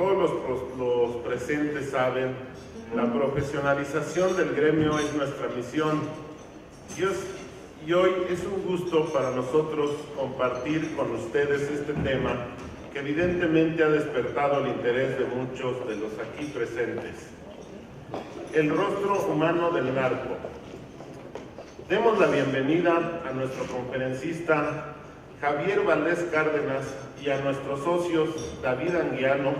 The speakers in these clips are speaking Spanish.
todos los presentes saben, la profesionalización del gremio es nuestra misión y hoy es un gusto para nosotros compartir con ustedes este tema que evidentemente ha despertado el interés de muchos de los aquí presentes. El rostro humano del narco. Demos la bienvenida a nuestro conferencista Javier Valdés Cárdenas y a nuestros socios David Anguiano,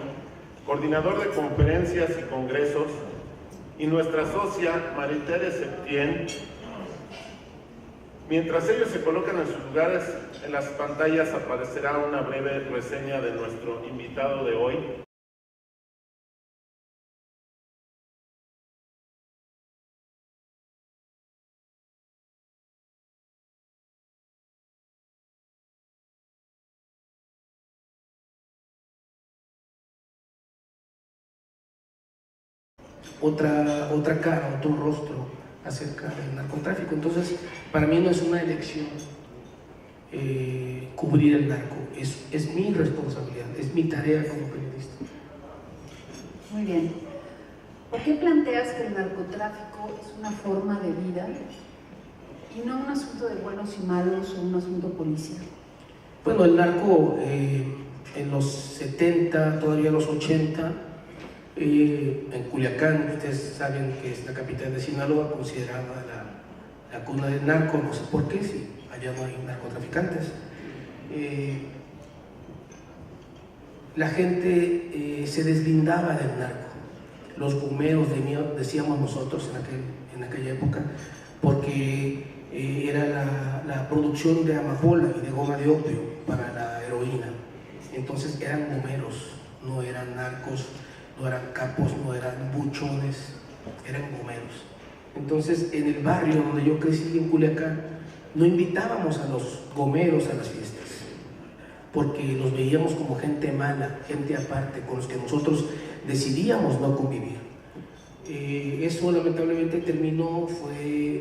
coordinador de conferencias y congresos, y nuestra socia Maritere Septién. Mientras ellos se colocan en sus lugares, en las pantallas aparecerá una breve reseña de nuestro invitado de hoy. Otra cara, otro rostro acerca del narcotráfico. Entonces, para mí no es una elección cubrir el narco, es mi responsabilidad, es mi tarea como periodista. Muy bien. ¿Por qué planteas que el narcotráfico es una forma de vida y no un asunto de buenos y malos o un asunto policial? Bueno, el narco en los 70, todavía los 80, en Culiacán, ustedes saben que es la capital de Sinaloa, considerada la cuna del narco, no sé por qué, si allá no hay narcotraficantes. La gente se deslindaba del narco, los gumeros decíamos nosotros en aquella época, porque era la producción de amapola y de goma de opio para la heroína. Entonces eran gumeros, no eran narcos, no eran capos, no eran buchones, eran gomeros. Entonces, en el barrio donde yo crecí, en Culiacán, no invitábamos a los gomeros a las fiestas, porque los veíamos como gente mala, gente aparte, con los que nosotros decidíamos no convivir. Eso lamentablemente terminó, fue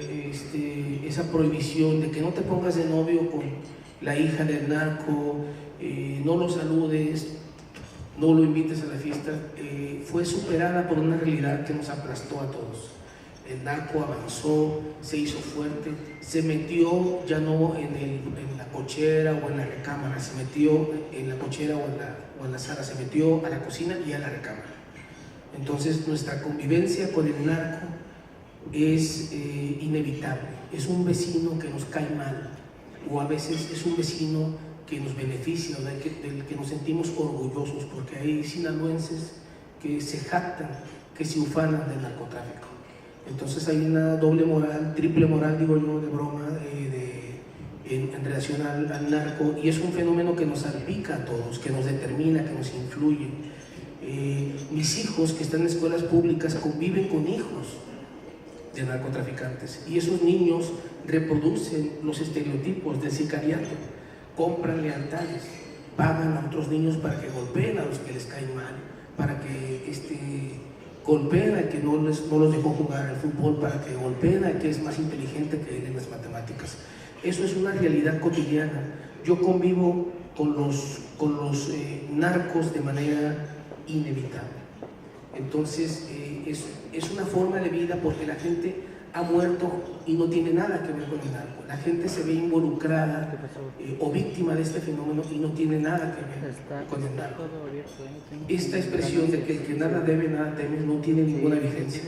esa prohibición de que no te pongas de novio con la hija del narco, no lo saludes, no lo invites a la fiesta, fue superada por una realidad que nos aplastó a todos. El narco avanzó, se hizo fuerte, se metió ya no en la cochera o en la recámara, se metió en la cochera o en la sala, se metió a la cocina y a la recámara. Entonces nuestra convivencia con el narco es inevitable, es un vecino que nos cae mal, o a veces es un vecino que nos beneficia, del que nos sentimos orgullosos, porque hay sinaloenses que se jactan, que se ufanan del narcotráfico. Entonces hay una doble moral, triple moral, digo yo, de broma, en relación al narco, y es un fenómeno que nos salpica a todos, que nos determina, que nos influye. Mis hijos que están en escuelas públicas conviven con hijos de narcotraficantes, y esos niños reproducen los estereotipos del sicariato. Compran lealtades, pagan a otros niños para que golpeen a los que les caen mal, para que golpeen al que no los dejó jugar al fútbol, para que golpeen al que es más inteligente que él en las matemáticas. Eso es una realidad cotidiana. Yo convivo con los narcos de manera inevitable. Entonces es una forma de vida, porque la gente ha muerto y no tiene nada que ver con el narco. La gente se ve involucrada o víctima de este fenómeno y no tiene nada que ver con el narco. Esta expresión de que el que nada debe, nada teme, no tiene ninguna vigencia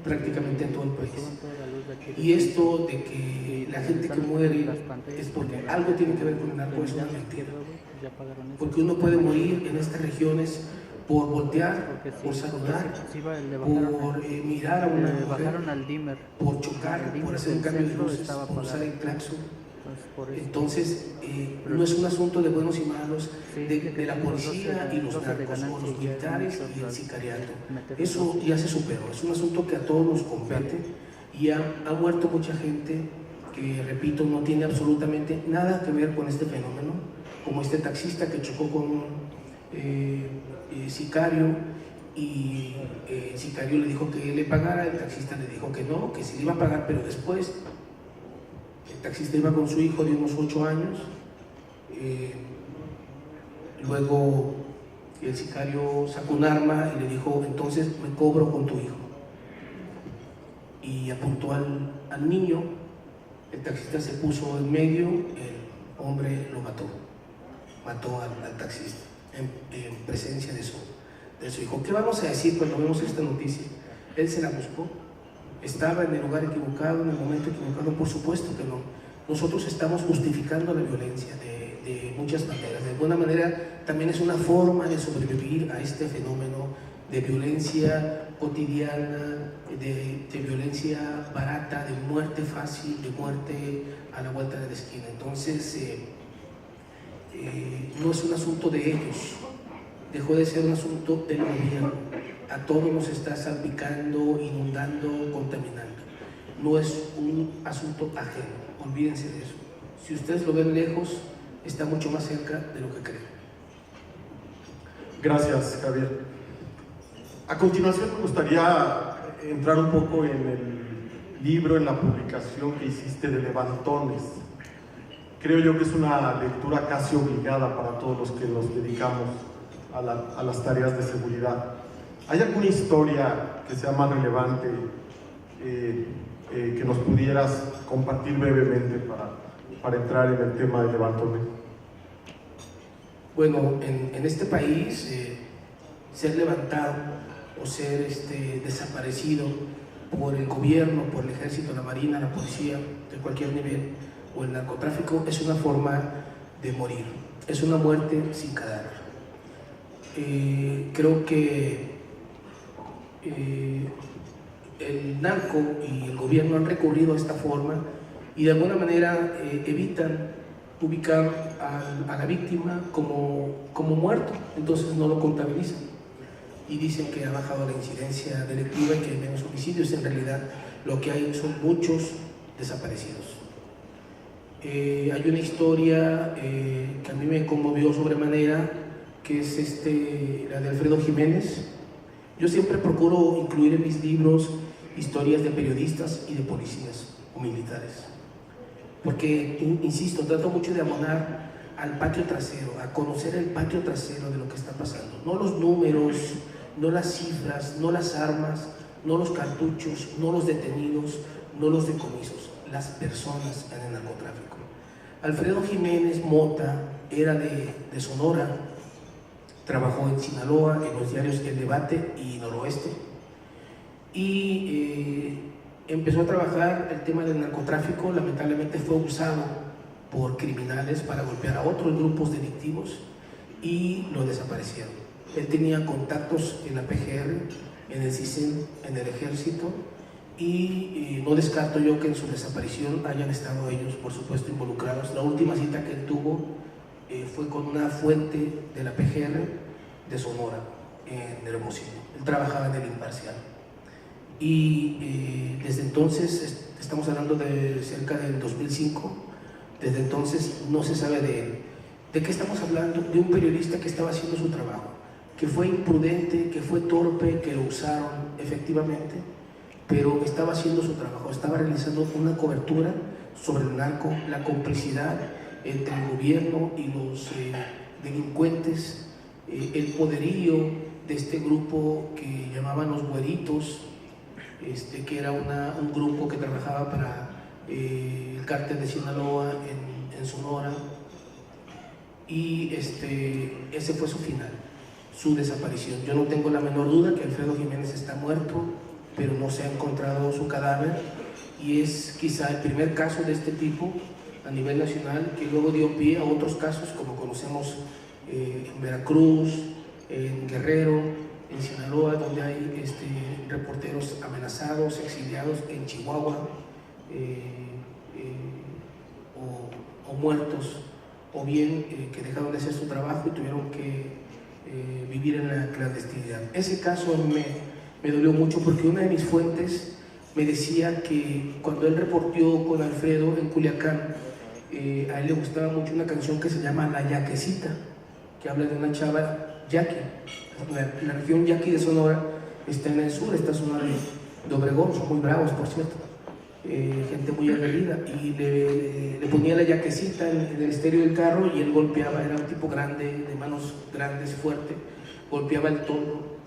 prácticamente en todo el país. Y esto de que la gente que muere es porque algo tiene que ver con el narco es una mentira. Porque uno puede morir en estas regiones por voltear, por saludar, por mirar a una mujer, por chocar, por hacer un cambio de luces, por usar el claxon. Entonces, no es un asunto de buenos y malos, de la policía y los narcos, o los militares y el sicariato. Eso ya se superó, es un asunto que a todos nos compete, y ha muerto mucha gente que, repito, no tiene absolutamente nada que ver con este fenómeno, como este taxista que chocó con un sicario, y el sicario le dijo que le pagara, el taxista le dijo que no, que sí le iba a pagar, pero después. El taxista iba con su hijo de unos 8 años, luego Y el sicario sacó un arma y le dijo, entonces me cobro con tu hijo. Y apuntó al niño, el taxista se puso en medio, el hombre lo mató al taxista en presencia de su hijo. ¿Qué vamos a decir cuando vemos esta noticia? Él se la buscó, estaba en el lugar equivocado, en el momento equivocado. Por supuesto que no. Nosotros estamos justificando la violencia de muchas maneras. De alguna manera también es una forma de sobrevivir a este fenómeno de violencia cotidiana, de violencia barata, de muerte fácil, de muerte a la vuelta de la esquina. Entonces, no es un asunto de ellos, dejó de ser un asunto del gobierno. A todos nos está salpicando, inundando, contaminando. No es un asunto ajeno, olvídense de eso. Si ustedes lo ven lejos, está mucho más cerca de lo que creen. Gracias, Javier. A continuación me gustaría entrar un poco en el libro, en la publicación que hiciste de Levantones. Creo yo que es una lectura casi obligada para todos los que nos dedicamos a las tareas de seguridad. ¿Hay alguna historia que sea más relevante que nos pudieras compartir brevemente para entrar en el tema de Levantones? Bueno, en este país, ser levantado o ser desaparecido por el gobierno, por el ejército, la marina, la policía, de cualquier nivel, o el narcotráfico, es una forma de morir, es una muerte sin cadáver. Creo que el narco y el gobierno han recurrido a esta forma y de alguna manera evitan ubicar a la víctima como muerto, entonces no lo contabilizan y dicen que ha bajado la incidencia delictiva y que hay menos homicidios. En realidad lo que hay son muchos desaparecidos. Hay una historia que a mí me conmovió sobremanera, que es la de Alfredo Jiménez. Yo siempre procuro incluir en mis libros historias de periodistas y de policías o militares, porque, insisto, trato mucho de abonar al patio trasero, a conocer el patio trasero de lo que está pasando, no los números, no las cifras, no las armas, no los cartuchos, no los detenidos, no los decomisos, las personas en el narcotráfico. Alfredo Jiménez Mota era de Sonora, trabajó en Sinaloa, en los diarios El Debate y Noroeste, y empezó a trabajar el tema del narcotráfico. Lamentablemente fue usado por criminales para golpear a otros grupos delictivos y lo desaparecieron. Él tenía contactos en la PGR, en el CISEN, en el ejército, y no descarto yo que en su desaparición hayan estado ellos, por supuesto, involucrados. La última cita que él tuvo fue con una fuente de la PGR de Sonora, en Hermosillo. Él trabajaba en el Imparcial. Y desde entonces, estamos hablando de cerca del 2005, desde entonces no se sabe de él. ¿De qué estamos hablando? De un periodista que estaba haciendo su trabajo, que fue imprudente, que fue torpe, que lo usaron efectivamente, pero estaba haciendo su trabajo, estaba realizando una cobertura sobre el narco, la complicidad entre el gobierno y los delincuentes, el poderío de este grupo que llamaban los güeritos, que era un grupo que trabajaba para el cártel de Sinaloa en Sonora, y ese fue su final, su desaparición. Yo no tengo la menor duda que Alfredo Jiménez está muerto, pero no se ha encontrado su cadáver, y es quizá el primer caso de este tipo a nivel nacional, que luego dio pie a otros casos como conocemos en Veracruz, en Guerrero, en Sinaloa, donde hay reporteros amenazados, exiliados, en Chihuahua, o muertos, o bien que dejaron de hacer su trabajo y tuvieron que vivir en la clandestinidad. Ese caso me dolió mucho, porque una de mis fuentes me decía que cuando él reporteó con Alfredo en Culiacán, a él le gustaba mucho una canción que se llama La Yaquecita, que habla de una chava yaqui. La región yaqui de Sonora está en el sur, esta zona de Obregón, son muy bravos, por cierto, gente muy aguerrida, y le ponía la yaquecita en el estéreo del carro y él golpeaba. Era un tipo grande, de manos grandes, fuerte, golpeaba el toldo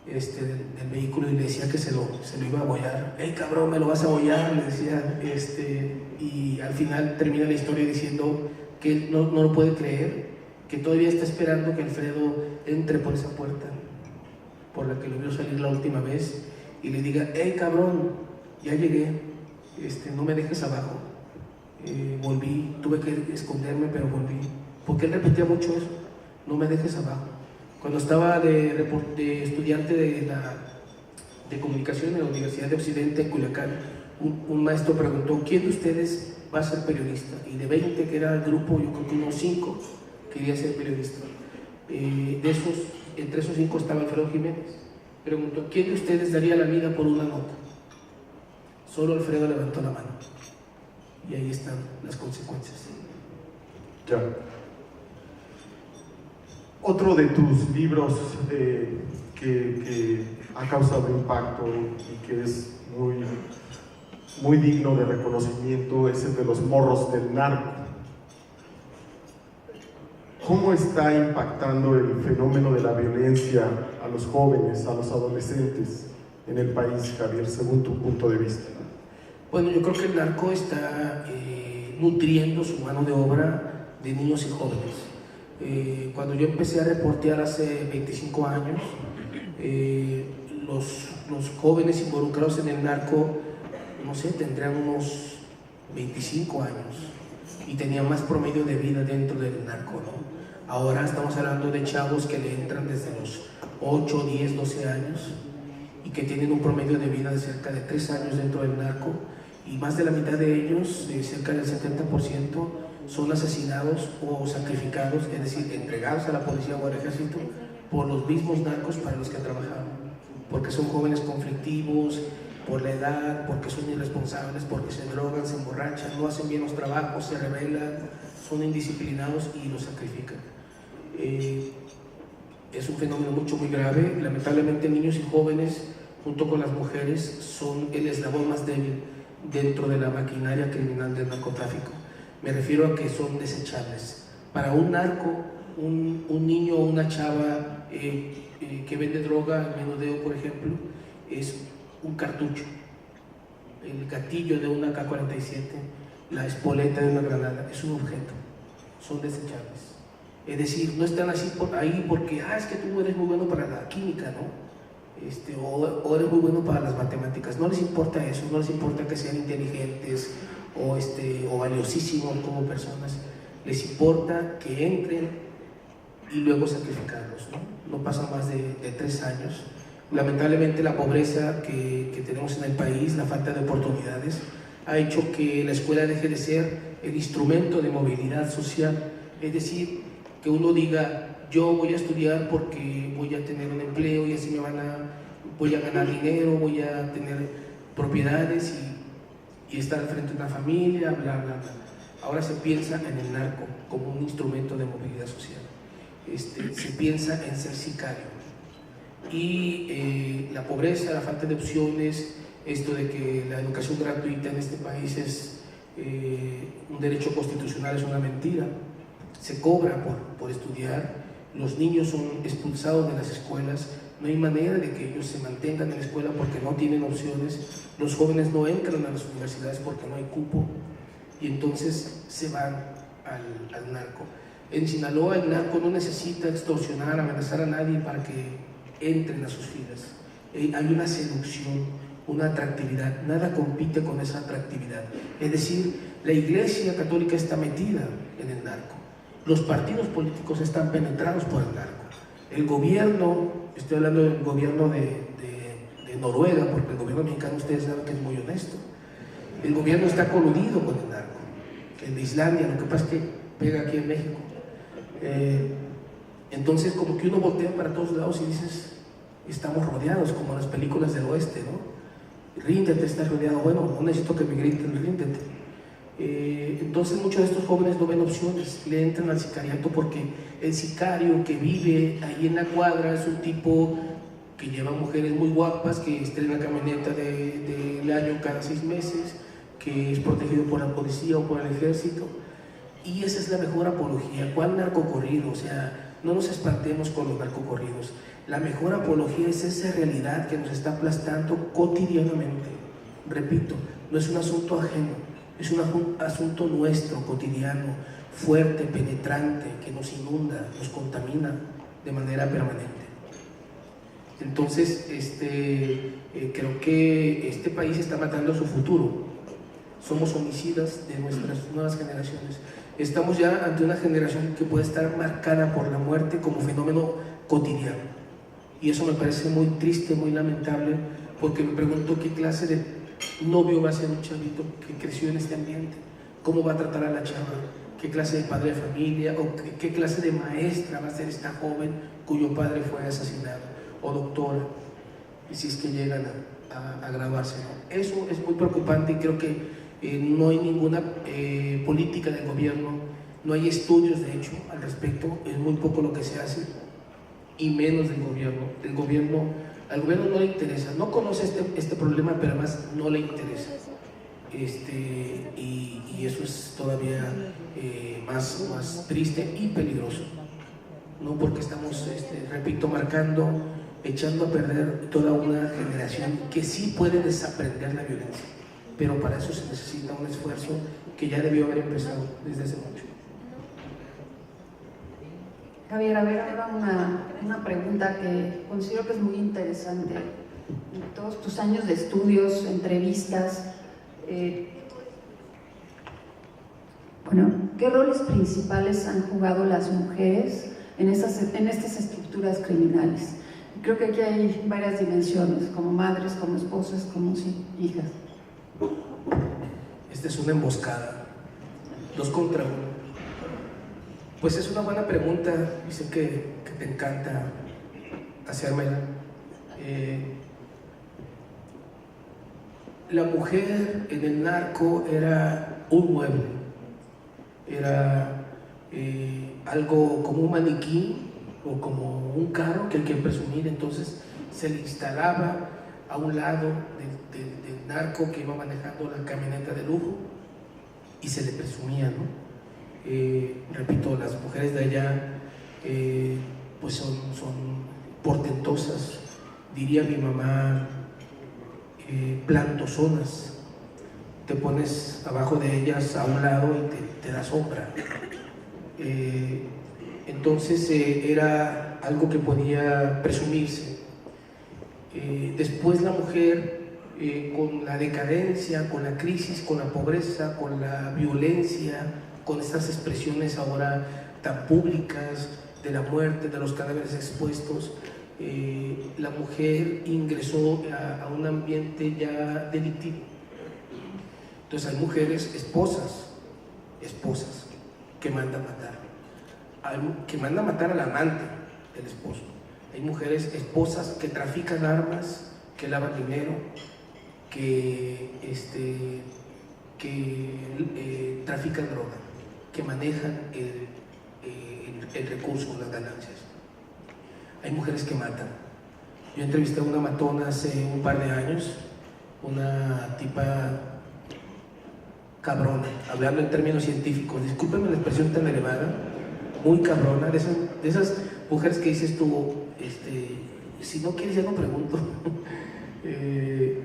del vehículo y le decía que se lo iba a bollar. ¡Ey, cabrón, me lo vas a bollar!, le decía. Y al final termina la historia diciendo que él no lo puede creer, que todavía está esperando que Alfredo entre por esa puerta por la que lo vio salir la última vez y le diga: ¡Ey, cabrón, ya llegué, no me dejes abajo! Volví, tuve que esconderme, pero volví, porque él repetía mucho eso: no me dejes abajo. Cuando estaba de estudiante de comunicación en la Universidad de Occidente en Culiacán, un maestro preguntó: ¿quién de ustedes va a ser periodista? Y de 20 que era el grupo, yo creo que unos 5 quería ser periodista. Entre esos 5 estaba Alfredo Jiménez. Preguntó: ¿quién de ustedes daría la vida por una nota? Solo Alfredo levantó la mano. Y ahí están las consecuencias. Ya. Otro de tus libros que ha causado impacto y que es muy digno de reconocimiento es el de Los morros del narco. ¿Cómo está impactando el fenómeno de la violencia a los jóvenes, a los adolescentes en el país, Javier, según tu punto de vista? Bueno, yo creo que el narco está nutriendo su mano de obra de niños y jóvenes. Cuando yo empecé a reportear hace 25 años, los jóvenes involucrados en el narco, no sé, tendrían unos 25 años y tenían más promedio de vida dentro del narco, ¿no? Ahora estamos hablando de chavos que le entran desde los 8, 10, 12 años y que tienen un promedio de vida de cerca de 3 años dentro del narco, y más de la mitad de ellos, cerca del 70%, son asesinados o sacrificados, es decir, entregados a la policía o al ejército por los mismos narcos para los que trabajaban, porque son jóvenes conflictivos, por la edad, porque son irresponsables, porque se drogan, se emborrachan, no hacen bien los trabajos, se rebelan, son indisciplinados y los sacrifican. Es un fenómeno muy grave. Lamentablemente, niños y jóvenes, junto con las mujeres, son el eslabón más débil dentro de la maquinaria criminal del narcotráfico. Me refiero a que son desechables. Para un narco, un niño o una chava que vende droga, el menudeo, por ejemplo, es un cartucho, el gatillo de una AK-47, la espoleta de una granada, es un objeto, son desechables. Es decir, no están así ahí porque es que tú eres muy bueno para la química, ¿no? O eres muy bueno para las matemáticas. No les importa eso, no les importa que sean inteligentes o valiosísimos como personas. Les importa que entren y luego sacrificarlos, ¿no? No pasan más de 3 años. Lamentablemente, la pobreza que tenemos en el país, la falta de oportunidades, ha hecho que la escuela deje de ser el instrumento de movilidad social. Es decir, que uno diga: yo voy a estudiar porque voy a tener un empleo y así voy a ganar dinero, voy a tener propiedades y estar al frente de una familia, bla, bla, bla. Ahora se piensa en el narco como un instrumento de movilidad social. Se piensa en ser sicario. Y la pobreza, la falta de opciones, esto de que la educación gratuita en este país es un derecho constitucional, es una mentira. Se cobra por estudiar, los niños son expulsados de las escuelas, no hay manera de que ellos se mantengan en la escuela porque no tienen opciones, los jóvenes no entran a las universidades porque no hay cupo, y entonces se van al narco. En Sinaloa el narco no necesita extorsionar, amenazar a nadie para que entren a sus filas. Hay una seducción, una atractividad, nada compite con esa atractividad. Es decir, la Iglesia Católica está metida en el narco, los partidos políticos están penetrados por el narco, el gobierno, estoy hablando del gobierno de Noruega, porque el gobierno mexicano ustedes saben que es muy honesto, el gobierno está coludido con el narco, el de Islandia, lo que pasa es que pega aquí en México. Entonces como que uno voltea para todos lados y dices: estamos rodeados, como en las películas del oeste, ¿no? Ríndete, estás rodeado. Bueno, no necesito que me griten, ríndete. Entonces muchos de estos jóvenes no ven opciones, le entran al sicariato porque el sicario que vive ahí en la cuadra es un tipo que lleva mujeres muy guapas, que estrena camioneta del año cada 6 meses, que es protegido por la policía o por el ejército, y esa es la mejor apología. ¿Cuál narcocorrido? O sea, no nos espantemos con los narcocorridos. La mejor apología es esa realidad que nos está aplastando cotidianamente. Repito, no es un asunto ajeno, es un asunto nuestro, cotidiano, fuerte, penetrante, que nos inunda, nos contamina de manera permanente. Entonces, creo que este país está matando su futuro. Somos homicidas de nuestras nuevas generaciones. Estamos ya ante una generación que puede estar marcada por la muerte como fenómeno cotidiano. Y eso me parece muy triste, muy lamentable, porque me pregunto qué clase de novio va a ser un chavito que creció en este ambiente, cómo va a tratar a la chava, qué clase de padre de familia o qué clase de maestra va a ser esta joven cuyo padre fue asesinado, o doctora, y si es que llegan a graduarse, ¿no? Eso es muy preocupante y creo que no hay ninguna política del gobierno, no hay estudios de hecho al respecto, es muy poco lo que se hace y menos del gobierno. Al gobierno no le interesa, no conoce este problema, pero además no le interesa. Y eso es todavía más triste y peligroso, ¿no? Porque estamos, repito, echando a perder toda una generación que sí puede desaprender la violencia, pero para eso se necesita un esfuerzo que ya debió haber empezado desde hace mucho. Javier, a ver, ahora una pregunta que considero que es muy interesante. En todos tus años de estudios, entrevistas, ¿qué roles principales han jugado las mujeres en estas estructuras criminales? Creo que aquí hay varias dimensiones, como madres, como esposas, como hijas. Esta es una emboscada, 2 contra 1. Pues es una buena pregunta, y sé que te encanta hacérmela. La mujer en el narco era un mueble, era algo como un maniquí o como un carro que hay que presumir. Entonces se le instalaba a un lado del narco que iba manejando la camioneta de lujo y se le presumía, ¿no? Repito, las mujeres de allá pues son portentosas, diría mi mamá, plantozonas. Te pones abajo de ellas a un lado y te da sombra. Entonces era algo que podía presumirse. Después la mujer, con la decadencia, con la crisis, con la pobreza, con la violencia, con estas expresiones ahora tan públicas de la muerte, de los cadáveres expuestos, la mujer ingresó a un ambiente ya delictivo. Entonces hay mujeres esposas que mandan matar, que mandan matar al amante del esposo. Hay mujeres esposas que trafican armas, que lavan dinero, que trafican droga, que manejan el recurso, las ganancias. Hay mujeres que matan. Yo entrevisté a una matona hace un par de años, una tipa cabrona, hablando en términos científicos, discúlpenme la expresión tan elevada, muy cabrona, de esas mujeres que dices tú, si no quieres ya no pregunto,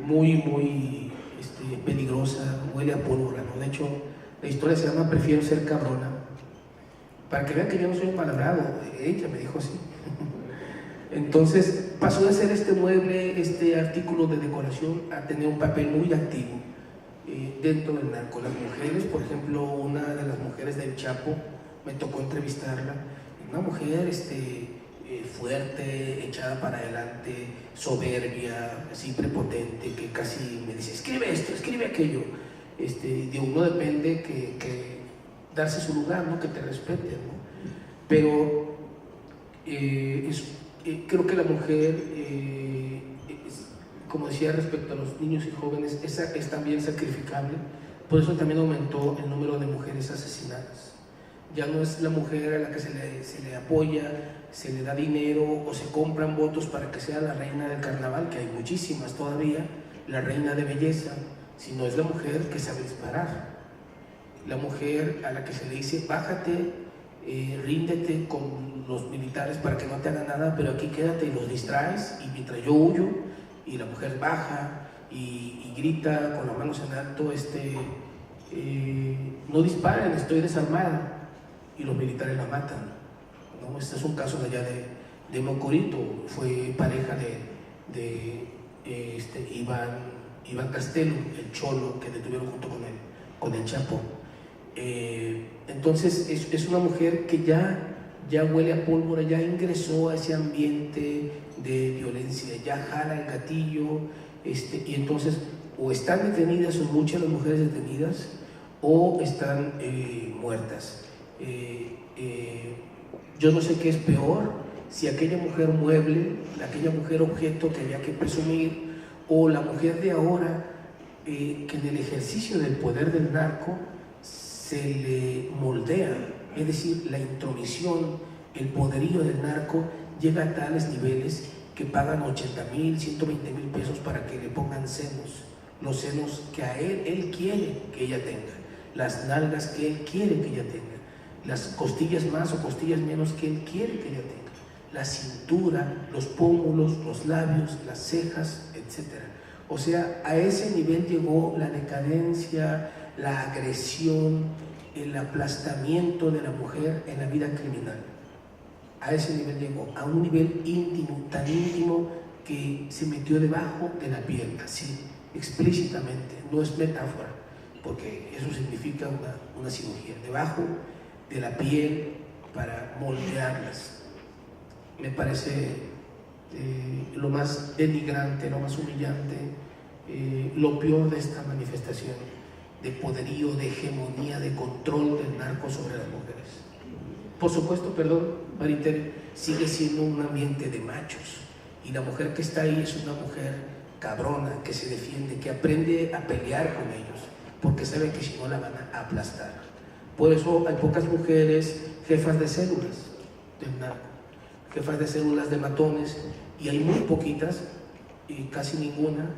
muy peligrosa, huele a pólvora, ¿no? De hecho, la historia se llama Prefiero ser cabrona, para que vean que yo no soy un malabrado. Ella me dijo así. Entonces pasó de ser este mueble, este artículo de decoración, a tener un papel muy activo dentro del narco. Las mujeres, por ejemplo, una de las mujeres del Chapo, me tocó entrevistarla, una mujer fuerte, echada para adelante, soberbia, así prepotente, que casi me dice, escribe esto, escribe aquello. De uno depende que darse su lugar, ¿no? Que te respeten, ¿no? Pero creo que la mujer, como decía respecto a los niños y jóvenes, es también sacrificable. Por eso también aumentó el número de mujeres asesinadas. Ya no es la mujer a la que se le apoya, se le da dinero o se compran votos para que sea la reina del carnaval, que hay muchísimas todavía, la reina de belleza, sino es la mujer que sabe disparar. La mujer a la que se le dice, bájate, ríndete con los militares para que no te hagan nada, pero aquí quédate y los distraes, y mientras yo huyo, y la mujer baja y grita con las manos en alto, no disparen, estoy desarmada, y los militares la matan, ¿no? Este es un caso de allá de Mocorito, fue pareja de Iván Castelo, el cholo que detuvieron junto con el Chapo. Entonces es una mujer que ya huele a pólvora, ya ingresó a ese ambiente de violencia, ya jala el gatillo, y entonces o están detenidas, son muchas las mujeres detenidas, o están muertas. Yo no sé qué es peor, si aquella mujer mueble, aquella mujer objeto que había que presumir, o la mujer de ahora que en el ejercicio del poder del narco se le moldea, es decir, la intromisión, el poderío del narco llega a tales niveles que pagan 80,000, 120,000 pesos para que le pongan senos, los senos que a él quiere que ella tenga, las nalgas que él quiere que ella tenga, las costillas más o costillas menos que él quiere que ella tenga, la cintura, los pómulos, los labios, las cejas, etc. O sea, a ese nivel llegó la decadencia, la agresión, el aplastamiento de la mujer en la vida criminal. A ese nivel llegó, a un nivel íntimo, tan íntimo que se metió debajo de la piel, así, explícitamente, no es metáfora, porque eso significa una cirugía, debajo de la piel para moldearlas. Me parece lo más denigrante, lo más humillante, lo peor de esta manifestación de poderío, de hegemonía, de control del narco sobre las mujeres. Por supuesto, perdón, Maritere, sigue siendo un ambiente de machos, y la mujer que está ahí es una mujer cabrona, que se defiende, que aprende a pelear con ellos, porque sabe que si no la van a aplastar. Por eso hay pocas mujeres jefas de células del narco, jefas de células de matones, y hay muy poquitas, casi ninguna,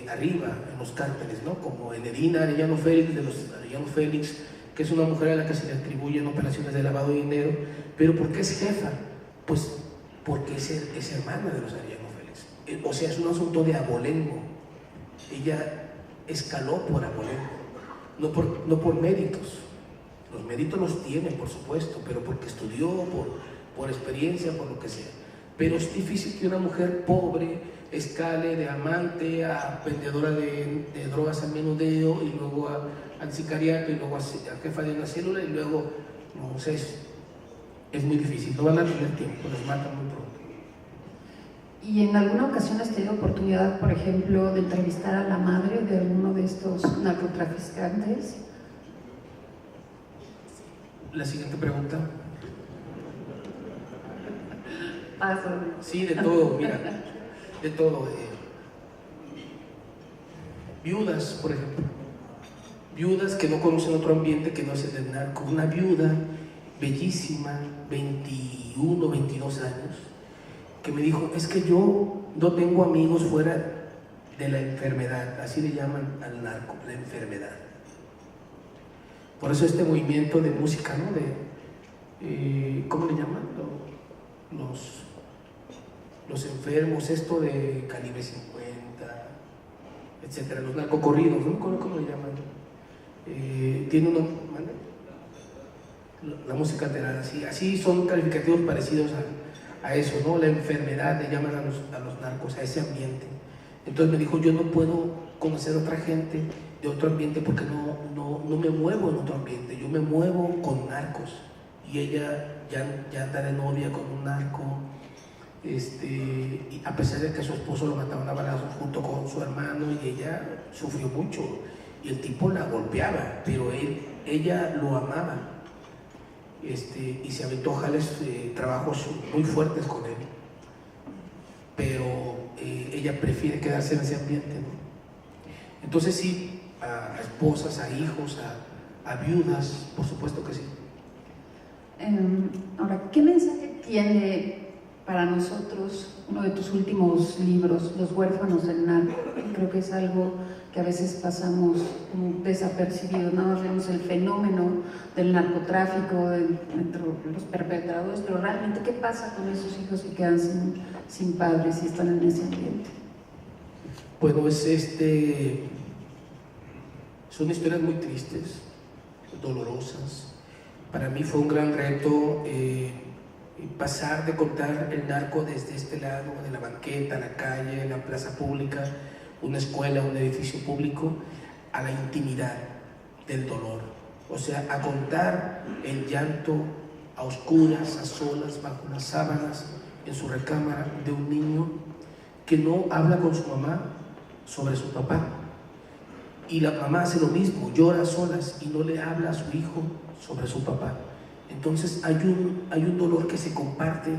arriba en los cárteles, ¿no? Como Edina Arellano Félix, de los Arellano Félix, que es una mujer a la que se le atribuyen operaciones de lavado de dinero. ¿Pero por qué es jefa? Pues porque es hermana de los Arellano Félix. O sea, es un asunto de abolengo. Ella escaló por abolengo, no por méritos. Los méritos los tiene, por supuesto, pero porque estudió, por experiencia, por lo que sea. Pero es difícil que una mujer pobre escale de amante a vendedora de drogas al menudeo, y luego al sicariato, y luego a jefa de una célula, y luego, no sé, es muy difícil, no van a tener tiempo, los matan muy pronto. ¿Y en alguna ocasión has tenido oportunidad, por ejemplo, de entrevistar a la madre de alguno de estos narcotraficantes? La siguiente pregunta. Paso. Sí, de todo, mira, de todo. Viudas, por ejemplo. Viudas que no conocen otro ambiente que no es el del narco. Una viuda bellísima, 21, 22 años, que me dijo, es que yo no tengo amigos fuera de la enfermedad, así le llaman al narco, la enfermedad. Por eso este movimiento de música, ¿no? ¿Cómo le llaman? Los enfermos, esto de Calibre 50, etcétera, los narcocorridos, ¿no? ¿Cómo le llaman? Tiene uno, la música alterada, así son calificativos parecidos a eso, ¿no? La enfermedad le llaman a los narcos, a ese ambiente. Entonces me dijo, yo no puedo conocer a otra gente de otro ambiente porque no me muevo en otro ambiente, yo me muevo con narcos. Y ella ya anda de novia con un narco, y a pesar de que a su esposo lo mataron a balazos junto con su hermano, y ella sufrió mucho, y el tipo la golpeaba, pero ella lo amaba, y se aventó jales, trabajos muy fuertes con él, pero ella prefiere quedarse en ese ambiente, ¿no? Entonces sí, a esposas, a hijos, a viudas, por supuesto que sí. Ahora, ¿qué mensaje tiene para nosotros uno de tus últimos libros, Los huérfanos del narco. Creo que es algo que a veces pasamos desapercibido, nada más vemos el fenómeno del narcotráfico, entre los perpetradores, pero realmente ¿qué pasa con esos hijos que quedan sin padres y están en ese ambiente? Bueno, son historias muy tristes, dolorosas. Para mí fue un gran reto pasar de contar el narco desde este lado, de la banqueta, la calle, la plaza pública, una escuela, un edificio público, a la intimidad del dolor. O sea, a contar el llanto a oscuras, a solas, bajo las sábanas, en su recámara, de un niño que no habla con su mamá sobre su papá. Y la mamá hace lo mismo, llora a solas y no le habla a su hijo sobre su papá. Entonces hay un dolor que se comparte,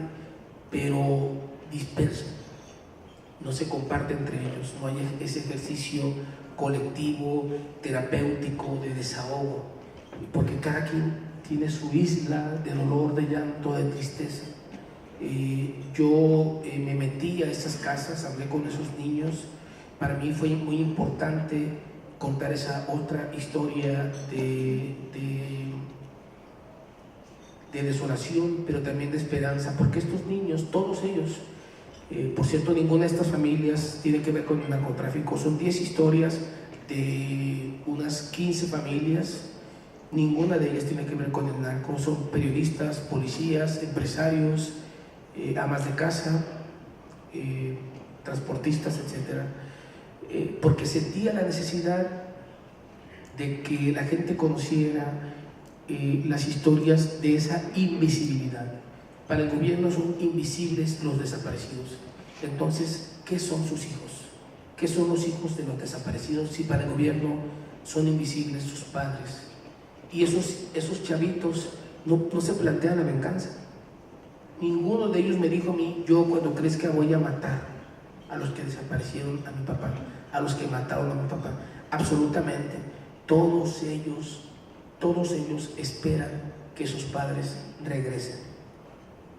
pero disperso. No se comparte entre ellos, no hay ese ejercicio colectivo, terapéutico, de desahogo, porque cada quien tiene su isla de dolor, de llanto, de tristeza. Yo me metí a esas casas, hablé con esos niños. Para mí fue muy importante contar esa otra historia de desolación, pero también de esperanza, porque estos niños, todos ellos, por cierto, ninguna de estas familias tiene que ver con el narcotráfico. Son 10 historias de unas 15 familias, ninguna de ellas tiene que ver con el narco. Son periodistas, policías, empresarios, amas de casa, transportistas, etc. Porque sentía la necesidad de que la gente conociera las historias de esa invisibilidad. Para el gobierno son invisibles los desaparecidos. Entonces, ¿qué son sus hijos? ¿Qué son los hijos de los desaparecidos si para el gobierno son invisibles sus padres? Y esos chavitos no se plantean la venganza. Ninguno de ellos me dijo a mí: yo cuando crezca voy a matar a los que desaparecieron a mi papá, a los que mataron a mi papá. Absolutamente, todos ellos esperan que sus padres regresen.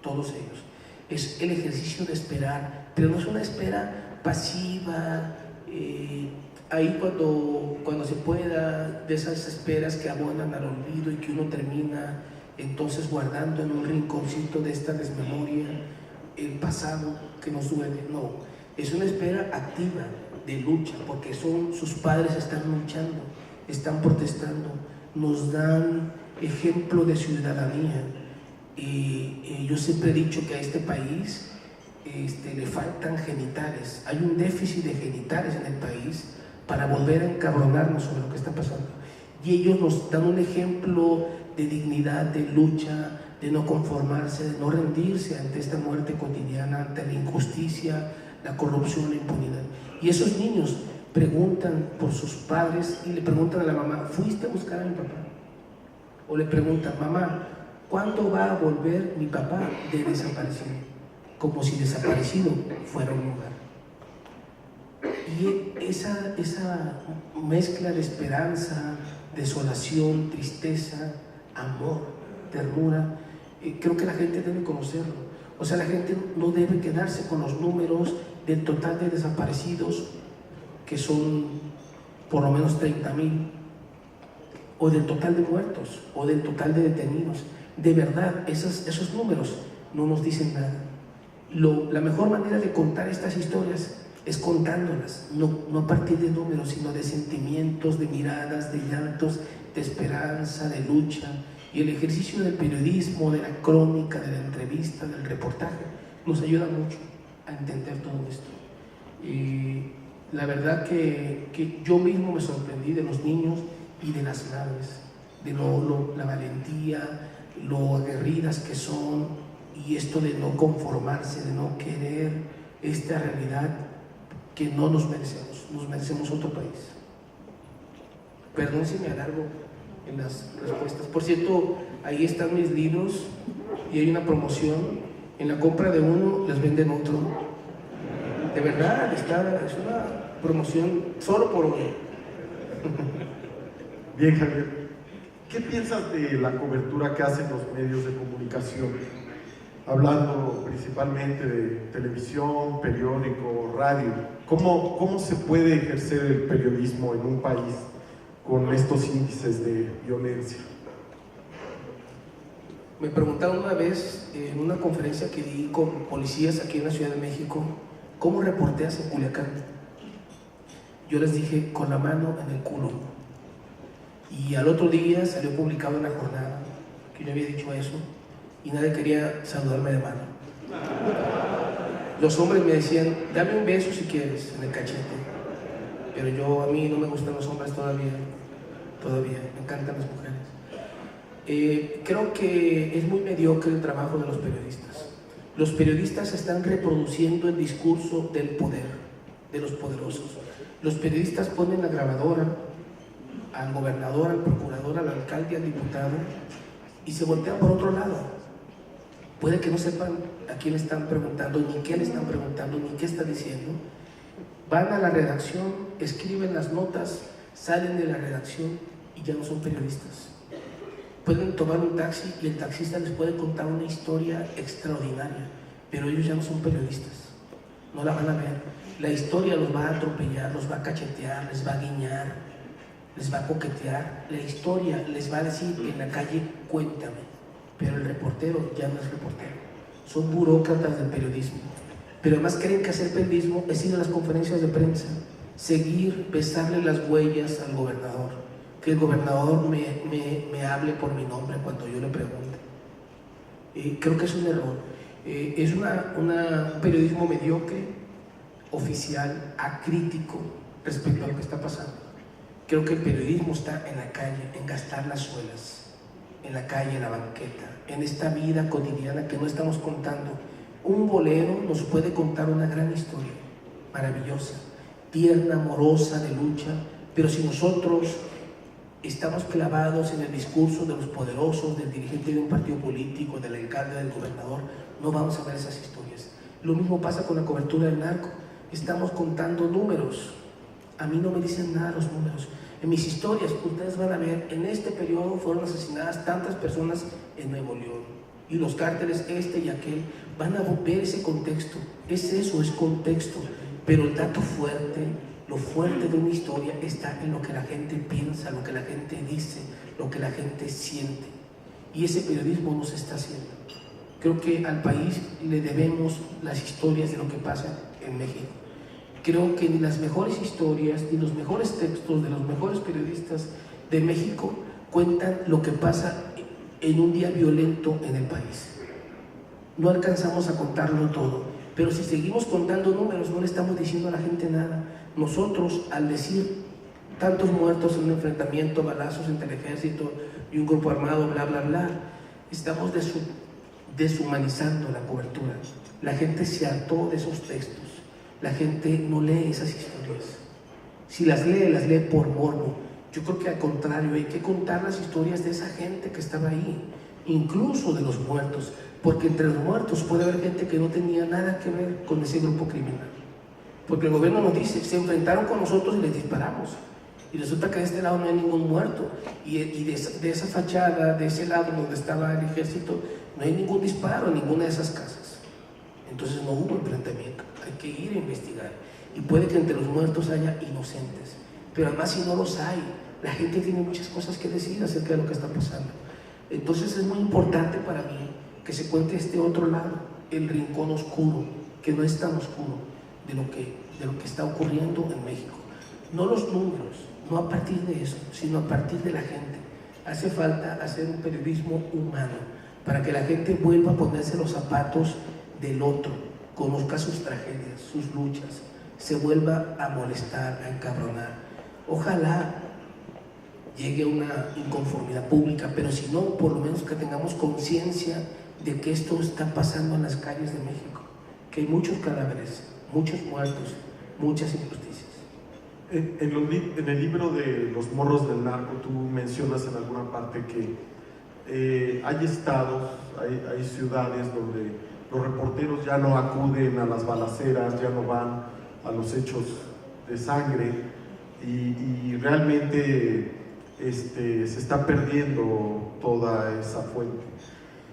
Todos ellos. Es el ejercicio de esperar, pero no es una espera pasiva, ahí cuando se pueda, de esas esperas que abonan al olvido y que uno termina entonces guardando en un rinconcito de esta desmemoria el pasado que nos duele. No, es una espera activa, de lucha, porque sus padres están luchando, están protestando, nos dan ejemplo de ciudadanía. Y yo siempre he dicho que a este país le faltan genitales. Hay un déficit de genitales en el país para volver a encabronarnos sobre lo que está pasando. Y ellos nos dan un ejemplo de dignidad, de lucha, de no conformarse, de no rendirse ante esta muerte cotidiana, ante la injusticia, la corrupción, la impunidad. Y esos niños preguntan por sus padres y le preguntan a la mamá: ¿fuiste a buscar a mi papá? O le preguntan: mamá, ¿cuándo va a volver mi papá de desaparecido? Como si desaparecido fuera un lugar. Y esa mezcla de esperanza, desolación, tristeza, amor, ternura, creo que la gente debe conocerlo. O sea, la gente no debe quedarse con los números del total de desaparecidos, que son por lo menos 30,000, o del total de muertos, o del total de detenidos. De verdad, esos números no nos dicen nada. La mejor manera de contar estas historias es contándolas, no a partir de números, sino de sentimientos, de miradas, de llantos, de esperanza, de lucha. Y el ejercicio del periodismo, de la crónica, de la entrevista, del reportaje, nos ayuda mucho a entender todo esto. Y la verdad que yo mismo me sorprendí de los niños y de las madres, de la valentía, lo aguerridas que son, y esto de no conformarse, de no querer esta realidad que no nos merecemos otro país. Perdón si me alargo en las respuestas. Por cierto, ahí están mis libros y hay una promoción. En la compra de uno les venden otro. De verdad, es una promoción solo por hoy. Bien, Javier, ¿qué piensas de la cobertura que hacen los medios de comunicación hablando principalmente de televisión, periódico, radio. ¿Cómo se puede ejercer el periodismo en un país con estos índices de violencia? Me preguntaron una vez en una conferencia que di con policías aquí en la Ciudad de México, ¿cómo reporteas en Culiacán? Yo les dije, con la mano en el culo. Y al otro día salió publicado en La Jornada que yo había dicho eso y nadie quería saludarme de mano. Los hombres me decían, dame un beso si quieres en el cachete, pero a mí no me gustan los hombres todavía, me encantan las mujeres. Creo que es muy mediocre el trabajo de los periodistas. Los periodistas están reproduciendo el discurso del poder, de los poderosos. Los periodistas ponen la grabadora al gobernador, al procurador, al alcalde, al diputado y se voltean por otro lado. Puede que no sepan a quién le están preguntando, ni qué le están preguntando, ni qué está diciendo. Van a la redacción, escriben las notas, salen de la redacción y ya no son periodistas. Pueden tomar un taxi y el taxista les puede contar una historia extraordinaria, pero ellos ya no son periodistas, no la van a ver. La historia los va a atropellar, los va a cachetear, les va a guiñar, les va a coquetear. La historia les va a decir en la calle, cuéntame, pero el reportero ya no es reportero. Son burócratas del periodismo, pero además creen que hacer periodismo es ir a las conferencias de prensa, seguir, besarle las huellas al gobernador, que el gobernador me hable por mi nombre cuando yo le pregunte. Creo que es un error. Es un periodismo mediocre, oficial, acrítico respecto a lo que está pasando. Creo que el periodismo está en la calle, en gastar las suelas, en la calle, en la banqueta, en esta vida cotidiana que no estamos contando. Un bolero nos puede contar una gran historia, maravillosa, tierna, amorosa, de lucha, pero si nosotros estamos clavados en el discurso de los poderosos, del dirigente de un partido político, del alcalde, del gobernador, no vamos a ver esas historias. Lo mismo pasa con la cobertura del narco. Estamos contando números. A mí no me dicen nada los números. En mis historias, ustedes van a ver, en este periodo fueron asesinadas tantas personas en Nuevo León. Y los cárteles, este y aquel, van a ver ese contexto. Es eso, es contexto. Pero el dato fuerte, lo fuerte de una historia está en lo que la gente piensa, lo que la gente dice, lo que la gente siente. Y ese periodismo no se está haciendo. Creo que al país le debemos las historias de lo que pasa en México. Creo que ni las mejores historias, ni los mejores textos de los mejores periodistas de México cuentan lo que pasa en un día violento en el país. No alcanzamos a contarlo todo, pero si seguimos contando números no le estamos diciendo a la gente nada. Nosotros, al decir tantos muertos en un enfrentamiento, balazos entre el ejército y un grupo armado, bla, bla, bla, estamos deshumanizando la cobertura. La gente se hartó de esos textos. La gente no lee esas historias. Si las lee por morbo. Yo creo que al contrario, hay que contar las historias de esa gente que estaba ahí, incluso de los muertos, porque entre los muertos puede haber gente que no tenía nada que ver con ese grupo criminal. Porque el gobierno nos dice, se enfrentaron con nosotros y les disparamos. Y resulta que de este lado no hay ningún muerto. Y de esa fachada, de ese lado donde estaba el ejército, no hay ningún disparo en ninguna de esas casas. Entonces no hubo enfrentamiento. Hay que ir a investigar. Y puede que entre los muertos haya inocentes. Pero además si no los hay, la gente tiene muchas cosas que decir acerca de lo que está pasando. Entonces es muy importante para mí que se cuente este otro lado, el rincón oscuro, que no es tan oscuro, de lo que está ocurriendo en México. No los números, no a partir de eso, sino a partir de la gente. Hace falta hacer un periodismo humano para que la gente vuelva a ponerse los zapatos del otro, conozca sus tragedias, sus luchas, se vuelva a molestar, a encabronar. Ojalá llegue a una inconformidad pública, pero si no, por lo menos que tengamos conciencia de que esto está pasando en las calles de México, que hay muchos cadáveres, muchos muertos, muchas injusticias. En el libro de Los morros del narco, tú mencionas en alguna parte que hay estados, hay ciudades donde los reporteros ya no acuden a las balaceras, ya no van a los hechos de sangre y realmente se está perdiendo toda esa fuente.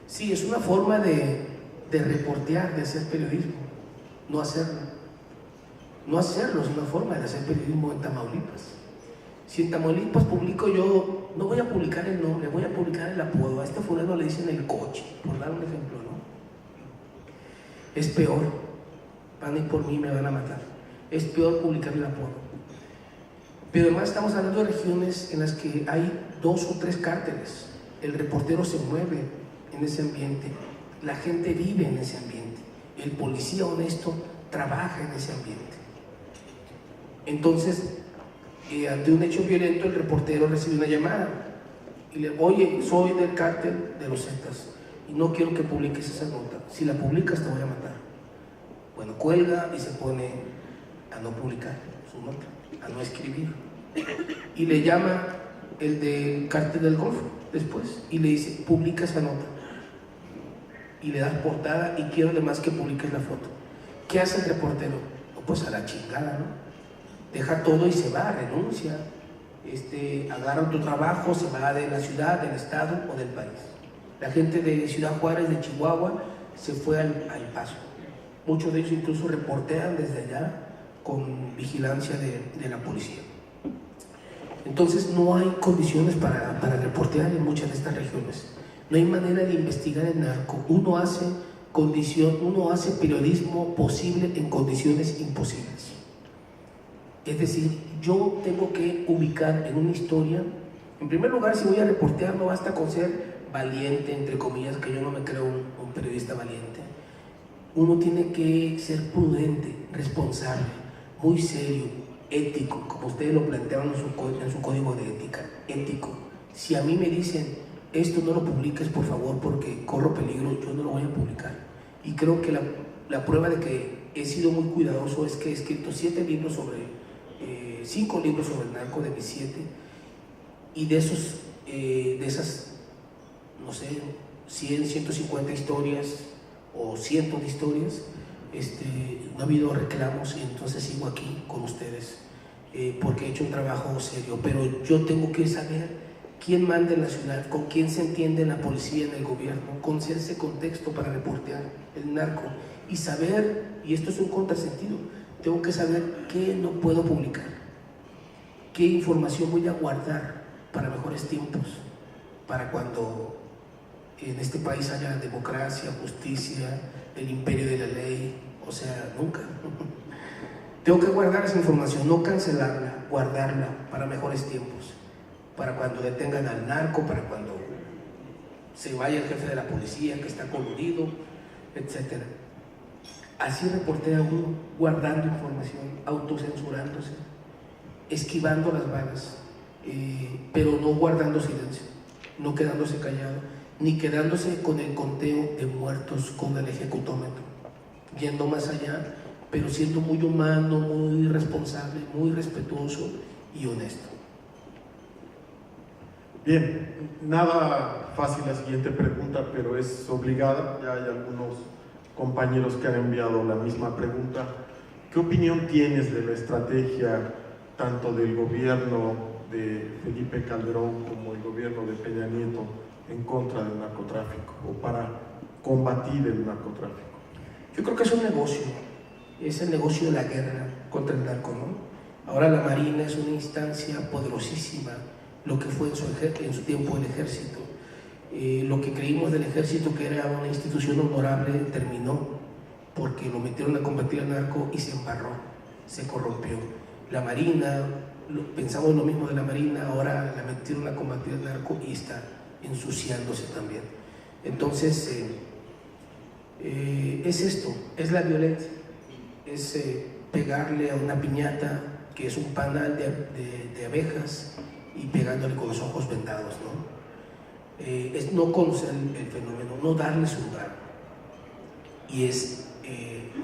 Sí, es una forma de de reportear, de hacer periodismo, no hacerlo. No hacerlo es una forma de hacer periodismo en Tamaulipas. Si en Tamaulipas publico yo, no voy a publicar el nombre, voy a publicar el apodo. A este fulano le dicen el coche, por dar un ejemplo, ¿no? Es peor, van a ir por mí, me van a matar. Es peor publicar el apodo. Pero además estamos hablando de regiones en las que hay 2 o 3 cárteles. El reportero se mueve en ese ambiente, la gente vive en ese ambiente, el policía honesto trabaja en ese ambiente. Entonces, ante un hecho violento, el reportero recibe una llamada y le dice: oye, soy del cártel de los Zetas y no quiero que publiques esa nota. Si la publicas te voy a matar. Bueno, cuelga y se pone a no publicar su nota, a no escribir. Y le llama el del cártel del Golfo después y le dice: publica esa nota. Y le das portada y quiero además que publiques la foto. ¿Qué hace el reportero? Pues a la chingada, ¿no? Deja todo y se va, renuncia, agarra otro trabajo, se va de la ciudad, del estado o del país. La gente de Ciudad Juárez, de Chihuahua, se fue al Paso. Muchos de ellos incluso reportean desde allá con vigilancia de la policía. Entonces no hay condiciones para reportear en muchas de estas regiones. No hay manera de investigar el narco. Uno hace periodismo posible en condiciones imposibles. Es decir, yo tengo que ubicar en una historia. En primer lugar, si voy a reportear, no basta con ser valiente, entre comillas, que yo no me creo un periodista valiente. Uno tiene que ser prudente, responsable, muy serio, ético, como ustedes lo planteaban en su código de ética, ético. Si a mí me dicen: esto no lo publiques, por favor, porque corro peligro, yo no lo voy a publicar. Y creo que la prueba de que he sido muy cuidadoso es que he escrito 5 libros sobre el narco, de mis 7, y de esas, no sé, 100, 150 historias o cientos de historias, no ha habido reclamos, y entonces sigo aquí con ustedes porque he hecho un trabajo serio. Pero yo tengo que saber quién manda en la ciudad, con quién se entiende en la policía, en el gobierno, conocer ese contexto para reportear el narco y saber, y esto es un contrasentido, tengo que saber qué no puedo publicar, qué información voy a guardar para mejores tiempos, para cuando en este país haya democracia, justicia, el imperio de la ley, o sea, nunca. Tengo que guardar esa información, no cancelarla, guardarla para mejores tiempos, para cuando detengan al narco, para cuando se vaya el jefe de la policía que está coludido, etc. Así reportea uno, guardando información, autocensurándose, esquivando las balas, pero no guardando silencio, no quedándose callado, ni quedándose con el conteo de muertos con el ejecutómetro, yendo más allá, pero siendo muy humano, muy responsable, muy respetuoso y honesto. Bien, nada fácil la siguiente pregunta, pero es obligada. Ya hay algunos compañeros que han enviado la misma pregunta. ¿Qué opinión tienes de la estrategia tanto del gobierno de Felipe Calderón como el gobierno de Peña Nieto en contra del narcotráfico o para combatir el narcotráfico? Yo creo que es un negocio, es el negocio de la guerra contra el narco, ¿no? Ahora la Marina es una instancia poderosísima, lo que fue en su tiempo el Ejército. Lo que creímos del Ejército, que era una institución honorable, terminó porque lo metieron a combatir al narco y se embarró, se corrompió. La Marina, pensamos lo mismo de la Marina, ahora la metieron a combatir al narco y está ensuciándose también. Entonces, es esto, es la violencia, es pegarle a una piñata que es un panal de abejas y pegándole con los ojos vendados, ¿no? Es no conocer el fenómeno, no darle su lugar, y es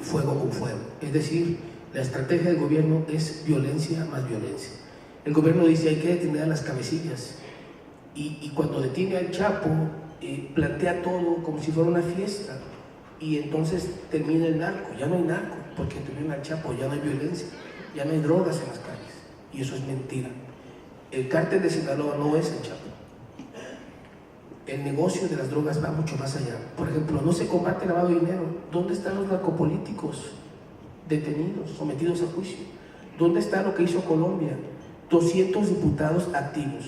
fuego con fuego. Es decir, la estrategia del gobierno es violencia más violencia. El gobierno dice: hay que detener a las cabecillas, y cuando detiene al Chapo plantea todo como si fuera una fiesta, y entonces termina el narco. Ya no hay narco porque termina el Chapo, ya no hay violencia, ya no hay drogas en las calles, y eso es mentira. El cártel de Sinaloa no es el Chapo. el negocio de las drogas va mucho más allá. Por ejemplo, no se combate el lavado de dinero. ¿Dónde están los narcopolíticos detenidos, sometidos a juicio? ¿Dónde está lo que hizo Colombia? 200 diputados activos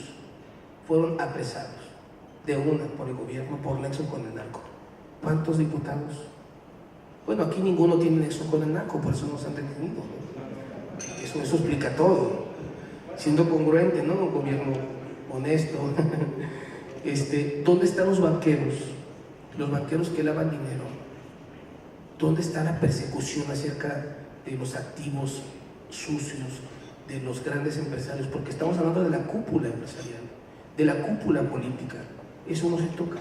fueron apresados de una por el gobierno por nexo con el narco. ¿Cuántos diputados? Bueno, aquí ninguno tiene nexo con el narco, por eso nos han detenido, ¿no? Eso explica todo, siendo congruente, ¿no? Un gobierno honesto. ¿Dónde están los banqueros? Los banqueros que lavan dinero. ¿Dónde está la persecución acerca de los activos sucios de los grandes empresarios? Porque estamos hablando de la cúpula empresarial, de la cúpula política. Eso no se toca.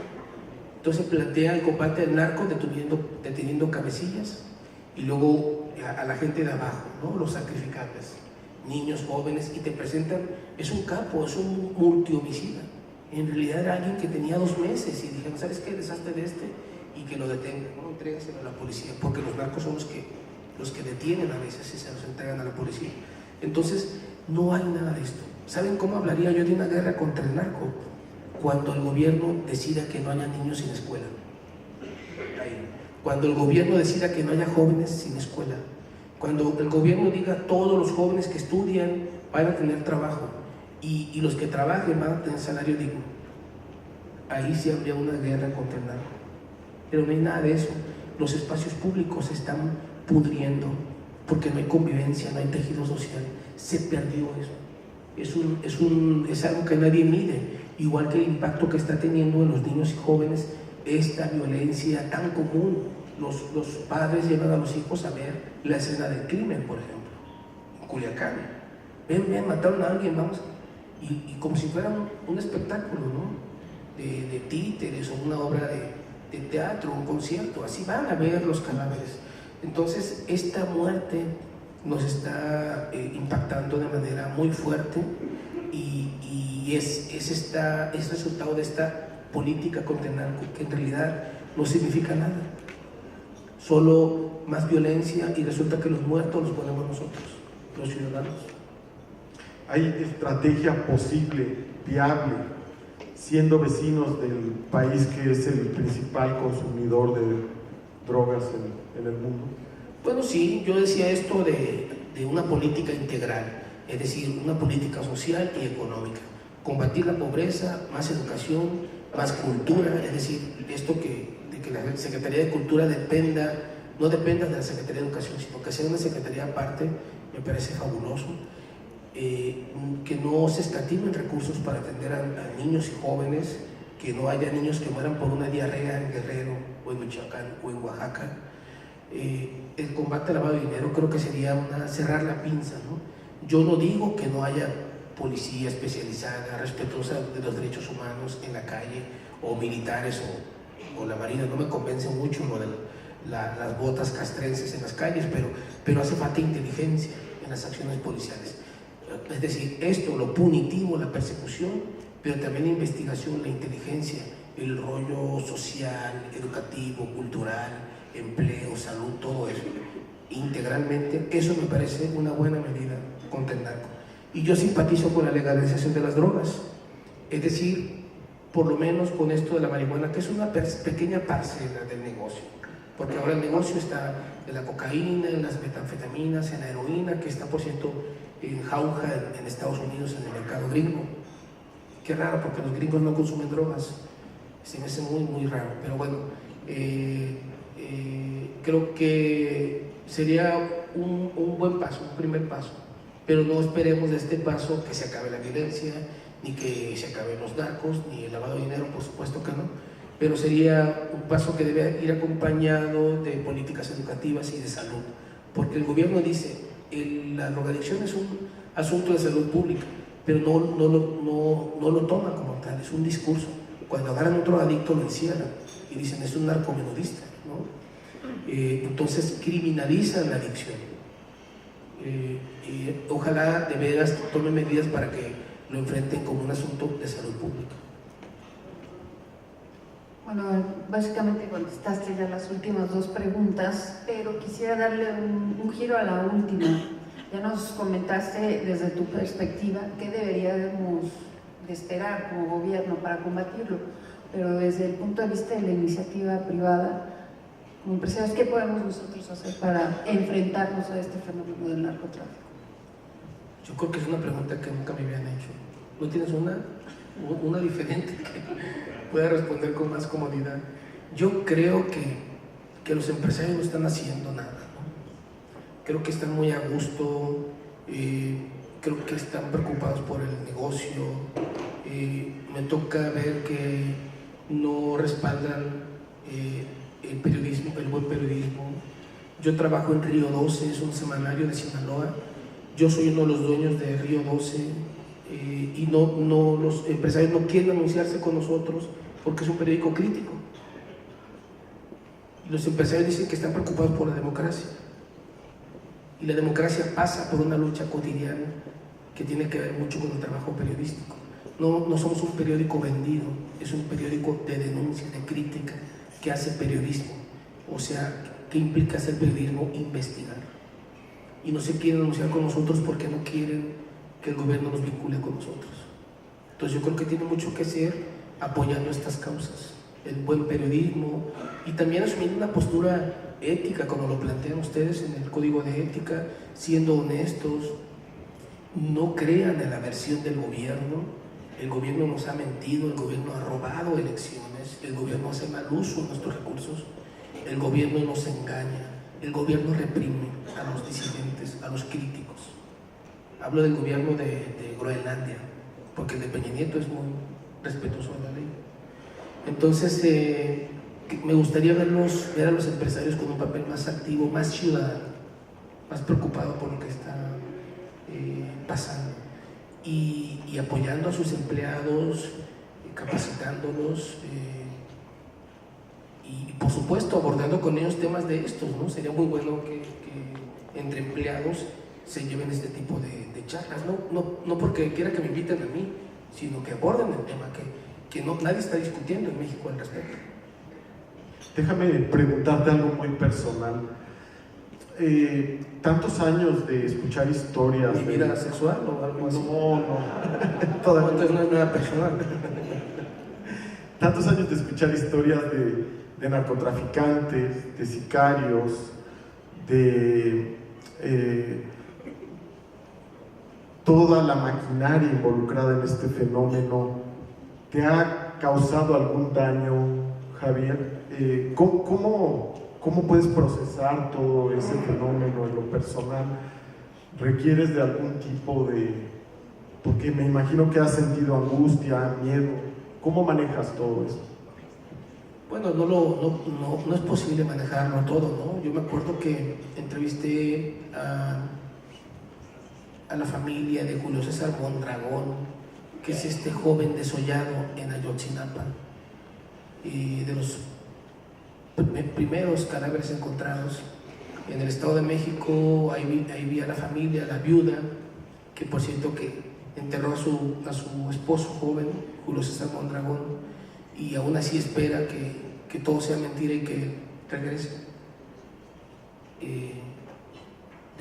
Entonces plantea el combate al narco deteniendo cabecillas y luego a la gente de abajo, ¿no? Los sacrificables, niños, jóvenes, y te presentan, es un capo, es un multihomicida. En realidad era alguien que tenía 2 meses y dijeron, ¿sabes qué? Deshazte de y que lo detengan, ¿no? Entrégaselo a la policía, porque los narcos son los que detienen a veces y se los entregan a la policía. Entonces, no hay nada de esto. ¿Saben cómo hablaría yo de una guerra contra el narco? Cuando el gobierno decida que no haya niños sin escuela. Cuando el gobierno decida que no haya jóvenes sin escuela. Cuando el gobierno diga todos los jóvenes que estudian van a tener trabajo y los que trabajen van a tener salario digno. Ahí sí habría una guerra contra el narco. Pero no hay nada de eso. Los espacios públicos se están pudriendo porque no hay convivencia, no hay tejido social. Se perdió eso. Es algo que nadie mide. Igual que el impacto que está teniendo en los niños y jóvenes esta violencia tan común. Los padres llevan a los hijos a ver la escena del crimen, por ejemplo, en Culiacán. Ven, mataron a alguien, vamos. Y como si fuera un espectáculo, ¿no? De títeres o una obra de teatro, un concierto. Así van a ver los cadáveres. Entonces, esta muerte nos está impactando de manera muy fuerte y es resultado de esta política contra el narco, que en realidad no significa nada, solo más violencia, y resulta que los muertos los ponemos nosotros, los ciudadanos. ¿Hay estrategia posible, viable, siendo vecinos del país que es el principal consumidor de drogas en el mundo? Bueno, sí, yo decía esto de una política integral, es decir, una política social y económica. Combatir la pobreza, más educación, más cultura, es decir, esto de que la Secretaría de Cultura no dependa de la Secretaría de Educación, sino que sea una secretaría aparte, me parece fabuloso. Que no se escatimen recursos para atender a niños y jóvenes, que no haya niños que mueran por una diarrea en Guerrero, o en Michoacán, o en Oaxaca. El combate al lavado de dinero creo que sería cerrar la pinza, ¿no? Yo no digo que no haya policía especializada, respetuosa de los derechos humanos en la calle, o militares, o la marina. No me convence mucho lo de las botas castrenses en las calles, pero hace falta inteligencia en las acciones policiales. Es decir, esto, lo punitivo, la persecución, pero también la investigación, la inteligencia, el rollo social, educativo, cultural, empleo, salud, todo eso, integralmente. Eso me parece una buena medida contra el narco. Y yo simpatizo con la legalización de las drogas, es decir, por lo menos con esto de la marihuana, que es una pequeña parcela del negocio, porque ahora el negocio está en la cocaína, en las metanfetaminas, en la heroína, que está, por cierto, en jauja en Estados Unidos, en el mercado gringo. Qué raro, porque los gringos no consumen drogas, se me hace muy, muy raro, pero bueno, creo que sería un buen paso, un primer paso, pero no esperemos de este paso que se acabe la violencia, ni que se acaben los narcos, ni el lavado de dinero, por supuesto que no, pero sería un paso que debe ir acompañado de políticas educativas y de salud, porque el gobierno dice, la drogadicción es un asunto de salud pública, pero no lo toman como tal, es un discurso. Cuando agarran a un drogadicto lo encierran y dicen, es un narcomenudista, ¿no? Entonces criminalizan la adicción. Ojalá de veras tomen medidas para que lo enfrenten como un asunto de salud pública. Bueno, básicamente contestaste ya las últimas 2 preguntas, pero quisiera darle un giro a la última. Ya nos comentaste desde tu perspectiva qué deberíamos de esperar como gobierno para combatirlo. pero desde el punto de vista de la iniciativa privada, como empresarios, ¿qué podemos nosotros hacer para enfrentarnos a este fenómeno del narcotráfico? Yo creo que es una pregunta que nunca me habían hecho. ¿No tienes una diferente que pueda responder con más comodidad? Yo creo que los empresarios no están haciendo nada, ¿no? Creo que están muy a gusto, creo que están preocupados por el negocio. Me toca ver que no respaldan el periodismo, el buen periodismo. Yo trabajo en Río 12, es un semanario de Sinaloa. Yo soy uno de los dueños de Río 12 y los empresarios no quieren anunciarse con nosotros porque es un periódico crítico. Y los empresarios dicen que están preocupados por la democracia. Y la democracia pasa por una lucha cotidiana que tiene que ver mucho con el trabajo periodístico. No somos un periódico vendido, es un periódico de denuncia, de crítica, que hace periodismo. O sea, ¿qué implica hacer periodismo? Investigar. Y no se quieren anunciar con nosotros porque no quieren que el gobierno nos vincule con nosotros. Entonces yo creo que tiene mucho que hacer apoyando estas causas, el buen periodismo y también asumiendo una postura ética, como lo plantean ustedes en el código de ética, siendo honestos. No crean en la versión del gobierno. El gobierno nos ha mentido, el gobierno ha robado elecciones, el gobierno hace mal uso de nuestros recursos, el gobierno nos engaña, el gobierno reprime a los disidentes, a los críticos. Hablo del gobierno de Groenlandia, porque el de Peña Nieto es muy respetuoso de la ley. Entonces, me gustaría ver a los empresarios con un papel más activo, más ciudadano, más preocupado por lo que está pasando y apoyando a sus empleados, capacitándolos y por supuesto abordando con ellos temas de estos, ¿no? Sería muy bueno que entre empleados se lleven este tipo de charlas, no porque quiera que me inviten a mí, sino que aborden el tema que nadie está discutiendo en México al respecto. Déjame preguntarte algo muy personal. Tantos años de escuchar historias. ¿Mi vida sexual o algo así? No. Entonces no es nada personal. Tantos años de escuchar historias de narcotraficantes, de sicarios, de toda la maquinaria involucrada en este fenómeno. ¿Te ha causado algún daño, Javier? ¿Cómo puedes procesar todo ese fenómeno en lo personal? ¿Requieres de algún tipo de...? Porque me imagino que has sentido angustia, miedo. ¿Cómo manejas todo eso? Bueno, no es posible manejarlo todo, ¿no? Yo me acuerdo que entrevisté a la familia de Julio César Mondragón, que es este joven desollado en Ayotzinapa, y de los primeros cadáveres encontrados en el Estado de México. Ahí vi a la familia, a la viuda, que por cierto que enterró a su esposo joven, Julio César Mondragón, y aún así espera que todo sea mentira y que regrese de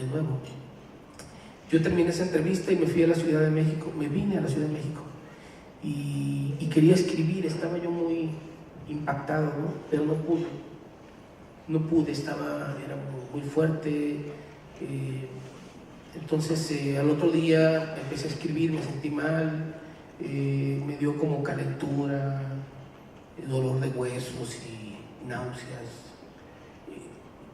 nuevo. Yo terminé esa entrevista y me fui a la Ciudad de México, me vine a la Ciudad de México y quería escribir, estaba yo muy impactado, ¿no? Pero no pude, era muy fuerte. Entonces al otro día empecé a escribir, me sentí mal, me dio como calentura, dolor de huesos y náuseas.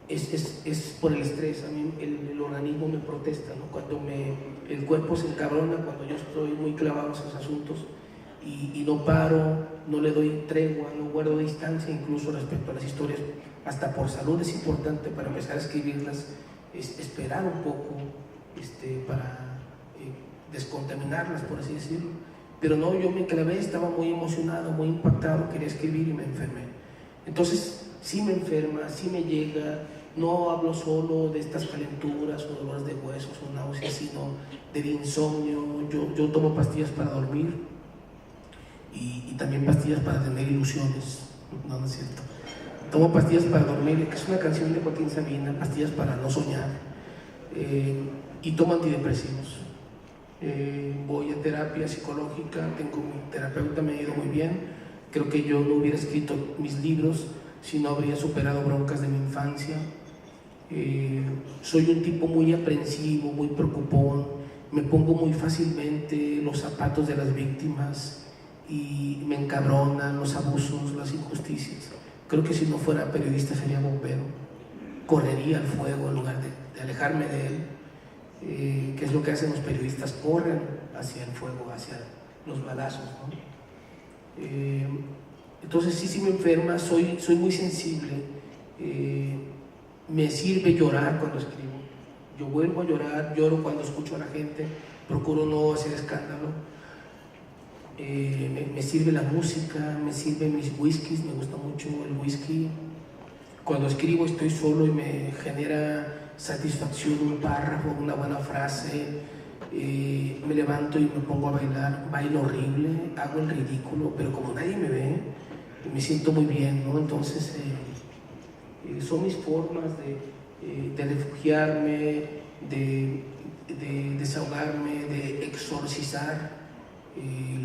Es por el estrés. A mí el organismo me protesta, ¿no? Cuando el cuerpo se encabrona, cuando yo estoy muy clavado en esos asuntos y no paro, no le doy tregua, no guardo distancia incluso respecto a las historias. Hasta por salud es importante para empezar a escribirlas, esperar un poco para descontaminarlas, por así decirlo. Pero no, yo me clavé, estaba muy emocionado, muy impactado, quería escribir y me enfermé. Entonces sí me enferma, sí me llega. No hablo solo de estas calenturas o dolores de huesos o náuseas, sino del insomnio. Yo tomo pastillas para dormir y también pastillas para tener ilusiones. No es cierto. Tomo pastillas para dormir, que es una canción de Joaquín Sabina, pastillas para no soñar. Y tomo antidepresivos. Voy a terapia psicológica, tengo mi terapeuta, me ha ido muy bien. Creo que yo no hubiera escrito mis libros si no habría superado broncas de mi infancia. Soy un tipo muy aprensivo, muy preocupón, me pongo muy fácilmente los zapatos de las víctimas y me encabronan los abusos, las injusticias. Creo que si no fuera periodista sería bombero, correría al fuego en lugar de alejarme de él, que es lo que hacen los periodistas, corren hacia el fuego, hacia los balazos, ¿no? Entonces sí me enferma, soy muy sensible, me sirve llorar cuando escribo, yo vuelvo a llorar, lloro cuando escucho a la gente, procuro no hacer escándalo, me sirve la música, me sirven mis whiskies, me gusta mucho el whisky, cuando escribo estoy solo y me genera satisfacción un párrafo, una buena frase. Me levanto y me pongo a bailar, bailo horrible, hago el ridículo, pero como nadie me ve, me siento muy bien, ¿no? Entonces son mis formas de refugiarme, de desahogarme, de exorcizar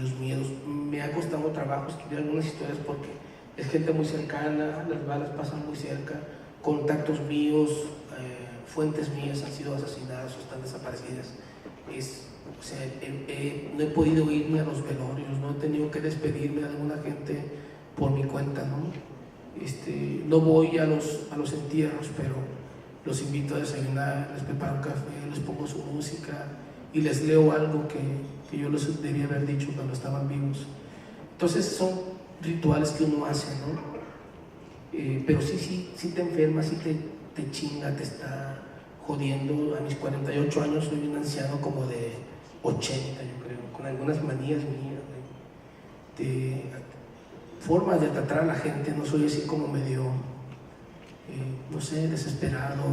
los miedos. Me ha costado trabajo escribir algunas historias porque es gente muy cercana, las balas pasan muy cerca, contactos míos, fuentes mías han sido asesinadas o están desaparecidas. O sea, no he podido irme a los velorios, no he tenido que despedirme de alguna gente por mi cuenta, ¿no? No voy a los entierros, pero los invito a desayunar, les preparo un café, les pongo su música y les leo algo que yo les debía haber dicho cuando estaban vivos. Entonces son rituales que uno hace, ¿no? Pero sí te enferma, sí te chinga, te está jodiendo. A mis 48 años soy un anciano como de 80, yo creo, con algunas manías mías, de formas de tratar a la gente. No soy así como medio, no sé, desesperado,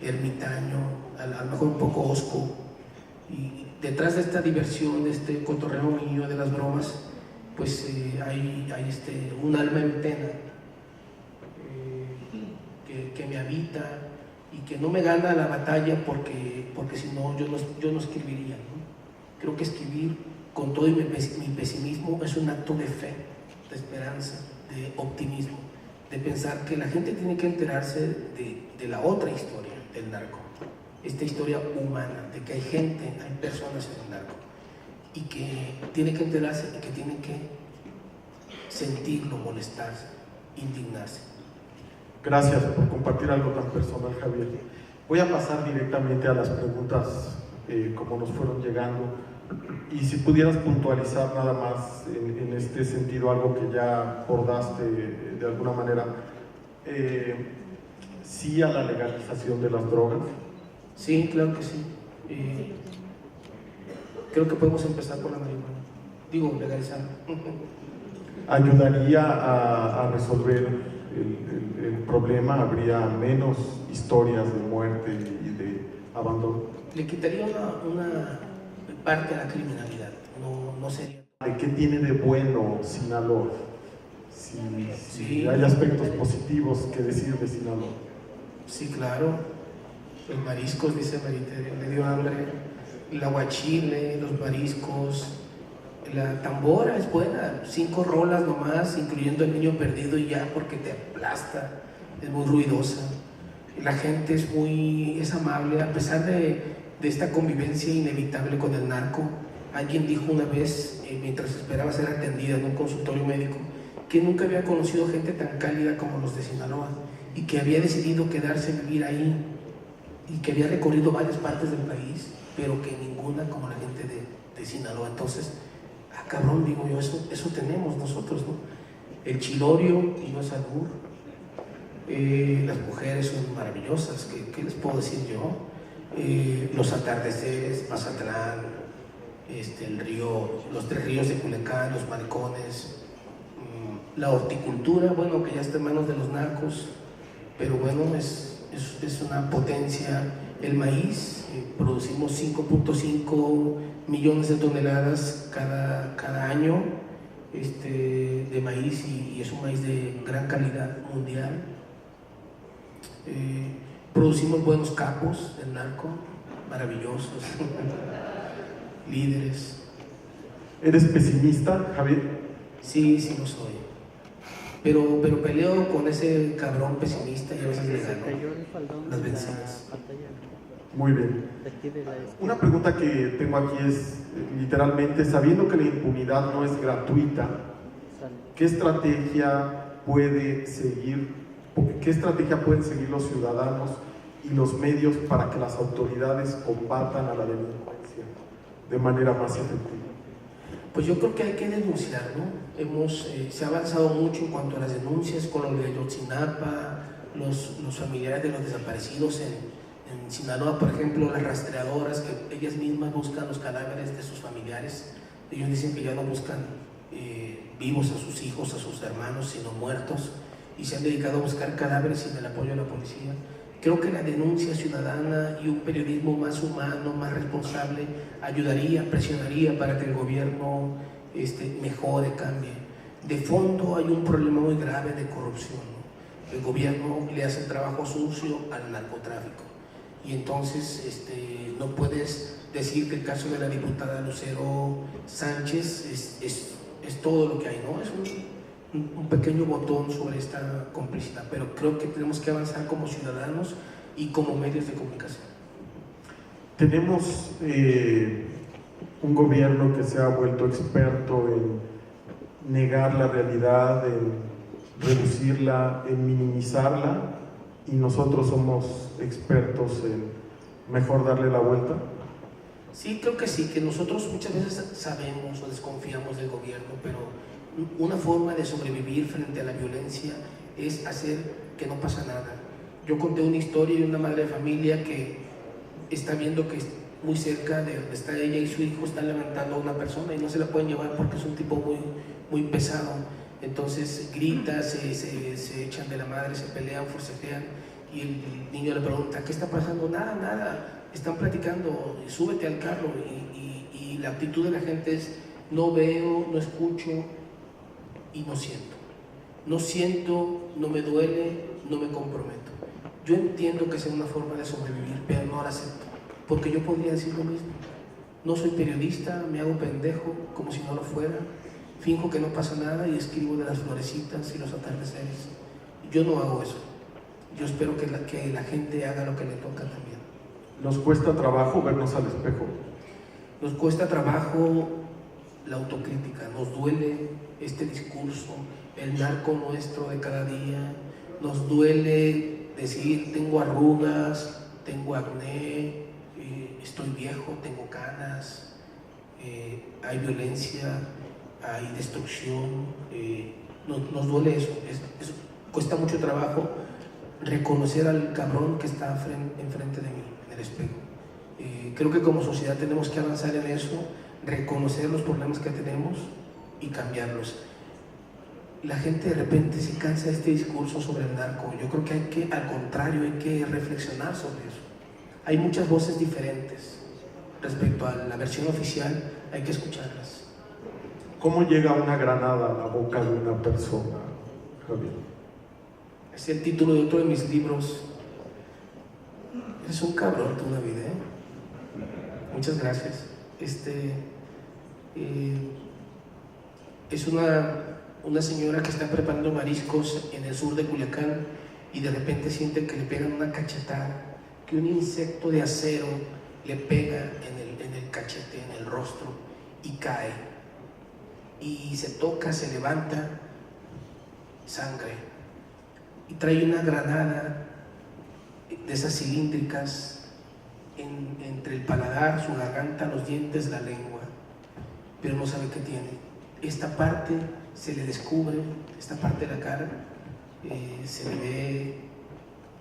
ermitaño, a lo mejor un poco hosco. Y detrás de esta diversión, de este cotorreo mío, de las bromas, pues hay un alma en pena que me habita y que no me gana la batalla porque si no yo no escribiría, ¿no? Creo que escribir con todo mi pesimismo es un acto de fe, de esperanza, de optimismo, de pensar que la gente tiene que enterarse de la otra historia del narco, esta historia humana, de que hay gente, hay personas en el narco y que tiene que enterarse y que tiene que sentirlo, molestarse, indignarse. Gracias por compartir algo tan personal, Javier. Voy a pasar directamente a las preguntas como nos fueron llegando, y si pudieras puntualizar nada más en este sentido algo que ya abordaste de alguna manera, sí a la legalización de las drogas. Sí, claro que sí. Creo que podemos empezar por la marihuana, digo, legalizar. ¿Ayudaría a resolver el problema? ¿Habría menos historias de muerte y de abandono? Le quitaría una parte a la criminalidad, no sería. ¿De qué tiene de bueno Sinaloa? Si Sí, hay aspectos positivos que decir de Sinaloa. Sí, claro. Los mariscos, dice Marité, le dio hambre. El aguachile, los mariscos. La tambora es buena, 5 rolas nomás, incluyendo El Niño Perdido y ya, porque te aplasta, es muy ruidosa. La gente es amable, a pesar de esta convivencia inevitable con el narco. Alguien dijo una vez, mientras esperaba ser atendida en un consultorio médico, que nunca había conocido gente tan cálida como los de Sinaloa y que había decidido quedarse a vivir ahí y que había recorrido varias partes del país, pero que ninguna como la gente de Sinaloa. Entonces, cabrón, digo yo, eso tenemos nosotros, ¿no? El chilorio y no es albur. Las mujeres son maravillosas, ¿qué les puedo decir yo? Los atardeceres, Mazatlán, el río, los 3 ríos de Culiacán, los balcones, la horticultura, bueno, que ya está en manos de los narcos, pero bueno, es una potencia. El maíz, producimos 5.5 millones de toneladas cada año de maíz y es un maíz de gran calidad mundial. Producimos buenos capos del narco, maravillosos, líderes. ¿Eres pesimista, Javier? Sí, sí lo soy. Pero peleo con ese cabrón pesimista y a veces le gano las vencidas. Muy bien. Una pregunta que tengo aquí es, literalmente, sabiendo que la impunidad no es gratuita, ¿qué estrategia pueden seguir los ciudadanos y los medios para que las autoridades combatan a la delincuencia de manera más efectiva? Pues yo creo que hay que denunciar, ¿no? Se ha avanzado mucho en cuanto a las denuncias con lo de Ayotzinapa, los familiares de los desaparecidos en Sinaloa, por ejemplo, las rastreadoras, que ellas mismas buscan los cadáveres de sus familiares. Ellos dicen que ya no buscan vivos a sus hijos, a sus hermanos, sino muertos, y se han dedicado a buscar cadáveres sin el apoyo de la policía. Creo que la denuncia ciudadana y un periodismo más humano, más responsable, ayudaría, presionaría para que el gobierno mejore, cambie. De fondo hay un problema muy grave de corrupción, ¿no? El gobierno le hace el trabajo sucio al narcotráfico, y entonces no puedes decir que el caso de la diputada Lucero Sánchez es todo lo que hay, ¿no? Es un pequeño botón sobre esta complicidad, pero creo que tenemos que avanzar como ciudadanos y como medios de comunicación. Tenemos un gobierno que se ha vuelto experto en negar la realidad, en reducirla, en minimizarla, y nosotros somos expertos en mejor darle la vuelta. Sí, creo que sí, que nosotros muchas veces sabemos o desconfiamos del gobierno, pero una forma de sobrevivir frente a la violencia es hacer que no pasa nada. Yo conté una historia de una madre de familia que está viendo que muy cerca de donde está ella y su hijo están levantando a una persona y no se la pueden llevar porque es un tipo muy, muy pesado. Entonces grita, se echan de la madre, se pelean, forcejean, y el niño le pregunta: ¿qué está pasando? Nada, están platicando, súbete al carro. Y la actitud de la gente es: no veo, no escucho y no siento. No siento, no me duele, no me comprometo. Yo entiendo que sea una forma de sobrevivir, pero no la acepto, porque yo podría decir lo mismo. No soy periodista, me hago pendejo como si no lo fuera, finjo que no pasa nada y escribo de las florecitas y los atardeceres. Yo no hago eso. Yo espero que la gente haga lo que le toca también. ¿Nos cuesta trabajo vernos al espejo? Nos cuesta trabajo la autocrítica, nos duele este discurso, el narco nuestro de cada día, nos duele decir: tengo arrugas, tengo acné, estoy viejo, tengo canas, hay violencia, hay destrucción, nos duele eso. Cuesta mucho trabajo reconocer al cabrón que está enfrente de mí, en el espejo. Creo que como sociedad tenemos que avanzar en eso, reconocer los problemas que tenemos y cambiarlos. La gente de repente se cansa de este discurso sobre el narco. Yo creo que al contrario, hay que reflexionar sobre eso. Hay muchas voces diferentes respecto a la versión oficial, hay que escucharlas. ¿Cómo llega una granada a la boca de una persona, Javier? Es el título de otro de mis libros. Es un cabrón tú, David, ¿eh? Muchas gracias. Es una señora que está preparando mariscos en el sur de Culiacán y de repente siente que le pegan una cachetada, que un insecto de acero le pega en el cachete, en el rostro, y cae. Y se toca, se levanta, sangre. Y trae una granada de esas cilíndricas entre el paladar, su garganta, los dientes, la lengua, pero no sabe qué tiene. Esta parte se le descubre, esta parte de la cara, se le ve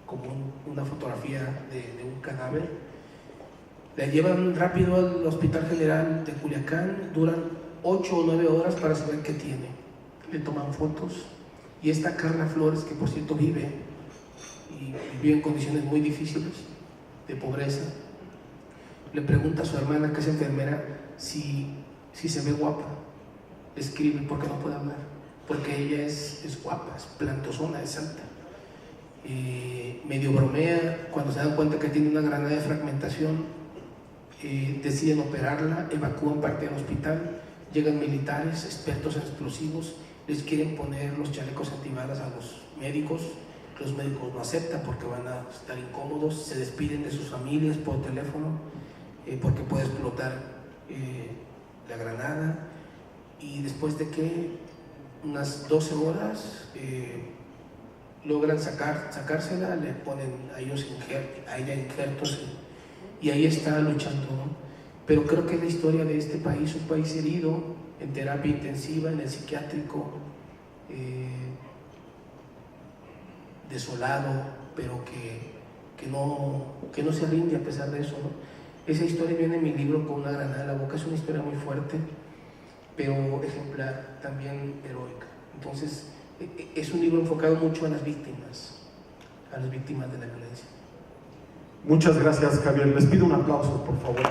como una fotografía de un cadáver. La llevan rápido al Hospital General de Culiacán, duran 8 o 9 horas para saber qué tiene. Le toman fotos. Y esta Carla Flores, que por cierto vive en condiciones muy difíciles de pobreza, le pregunta a su hermana, que es enfermera, si se ve guapa. Le escribe porque no puede hablar, porque ella es guapa, es plantosona, es alta. Medio bromea, cuando se dan cuenta que tiene una granada de fragmentación, deciden operarla, evacúan parte del hospital, llegan militares expertos en explosivos, les quieren poner los chalecos antibalas a los médicos no aceptan porque van a estar incómodos, se despiden de sus familias por teléfono porque puede explotar la granada, y después de que unas 12 horas logran sacársela, le ponen a ella injertos y ahí está luchando, ¿no? Pero creo que es la historia de este país, un país herido en terapia intensiva, en el psiquiátrico, desolado, pero que no se rinde a pesar de eso, ¿no? Esa historia viene en mi libro con una granada en la boca. Es una historia muy fuerte, pero ejemplar, también heroica. Entonces, es un libro enfocado mucho a las víctimas de la violencia. Muchas gracias, Javier. Les pido un aplauso, por favor.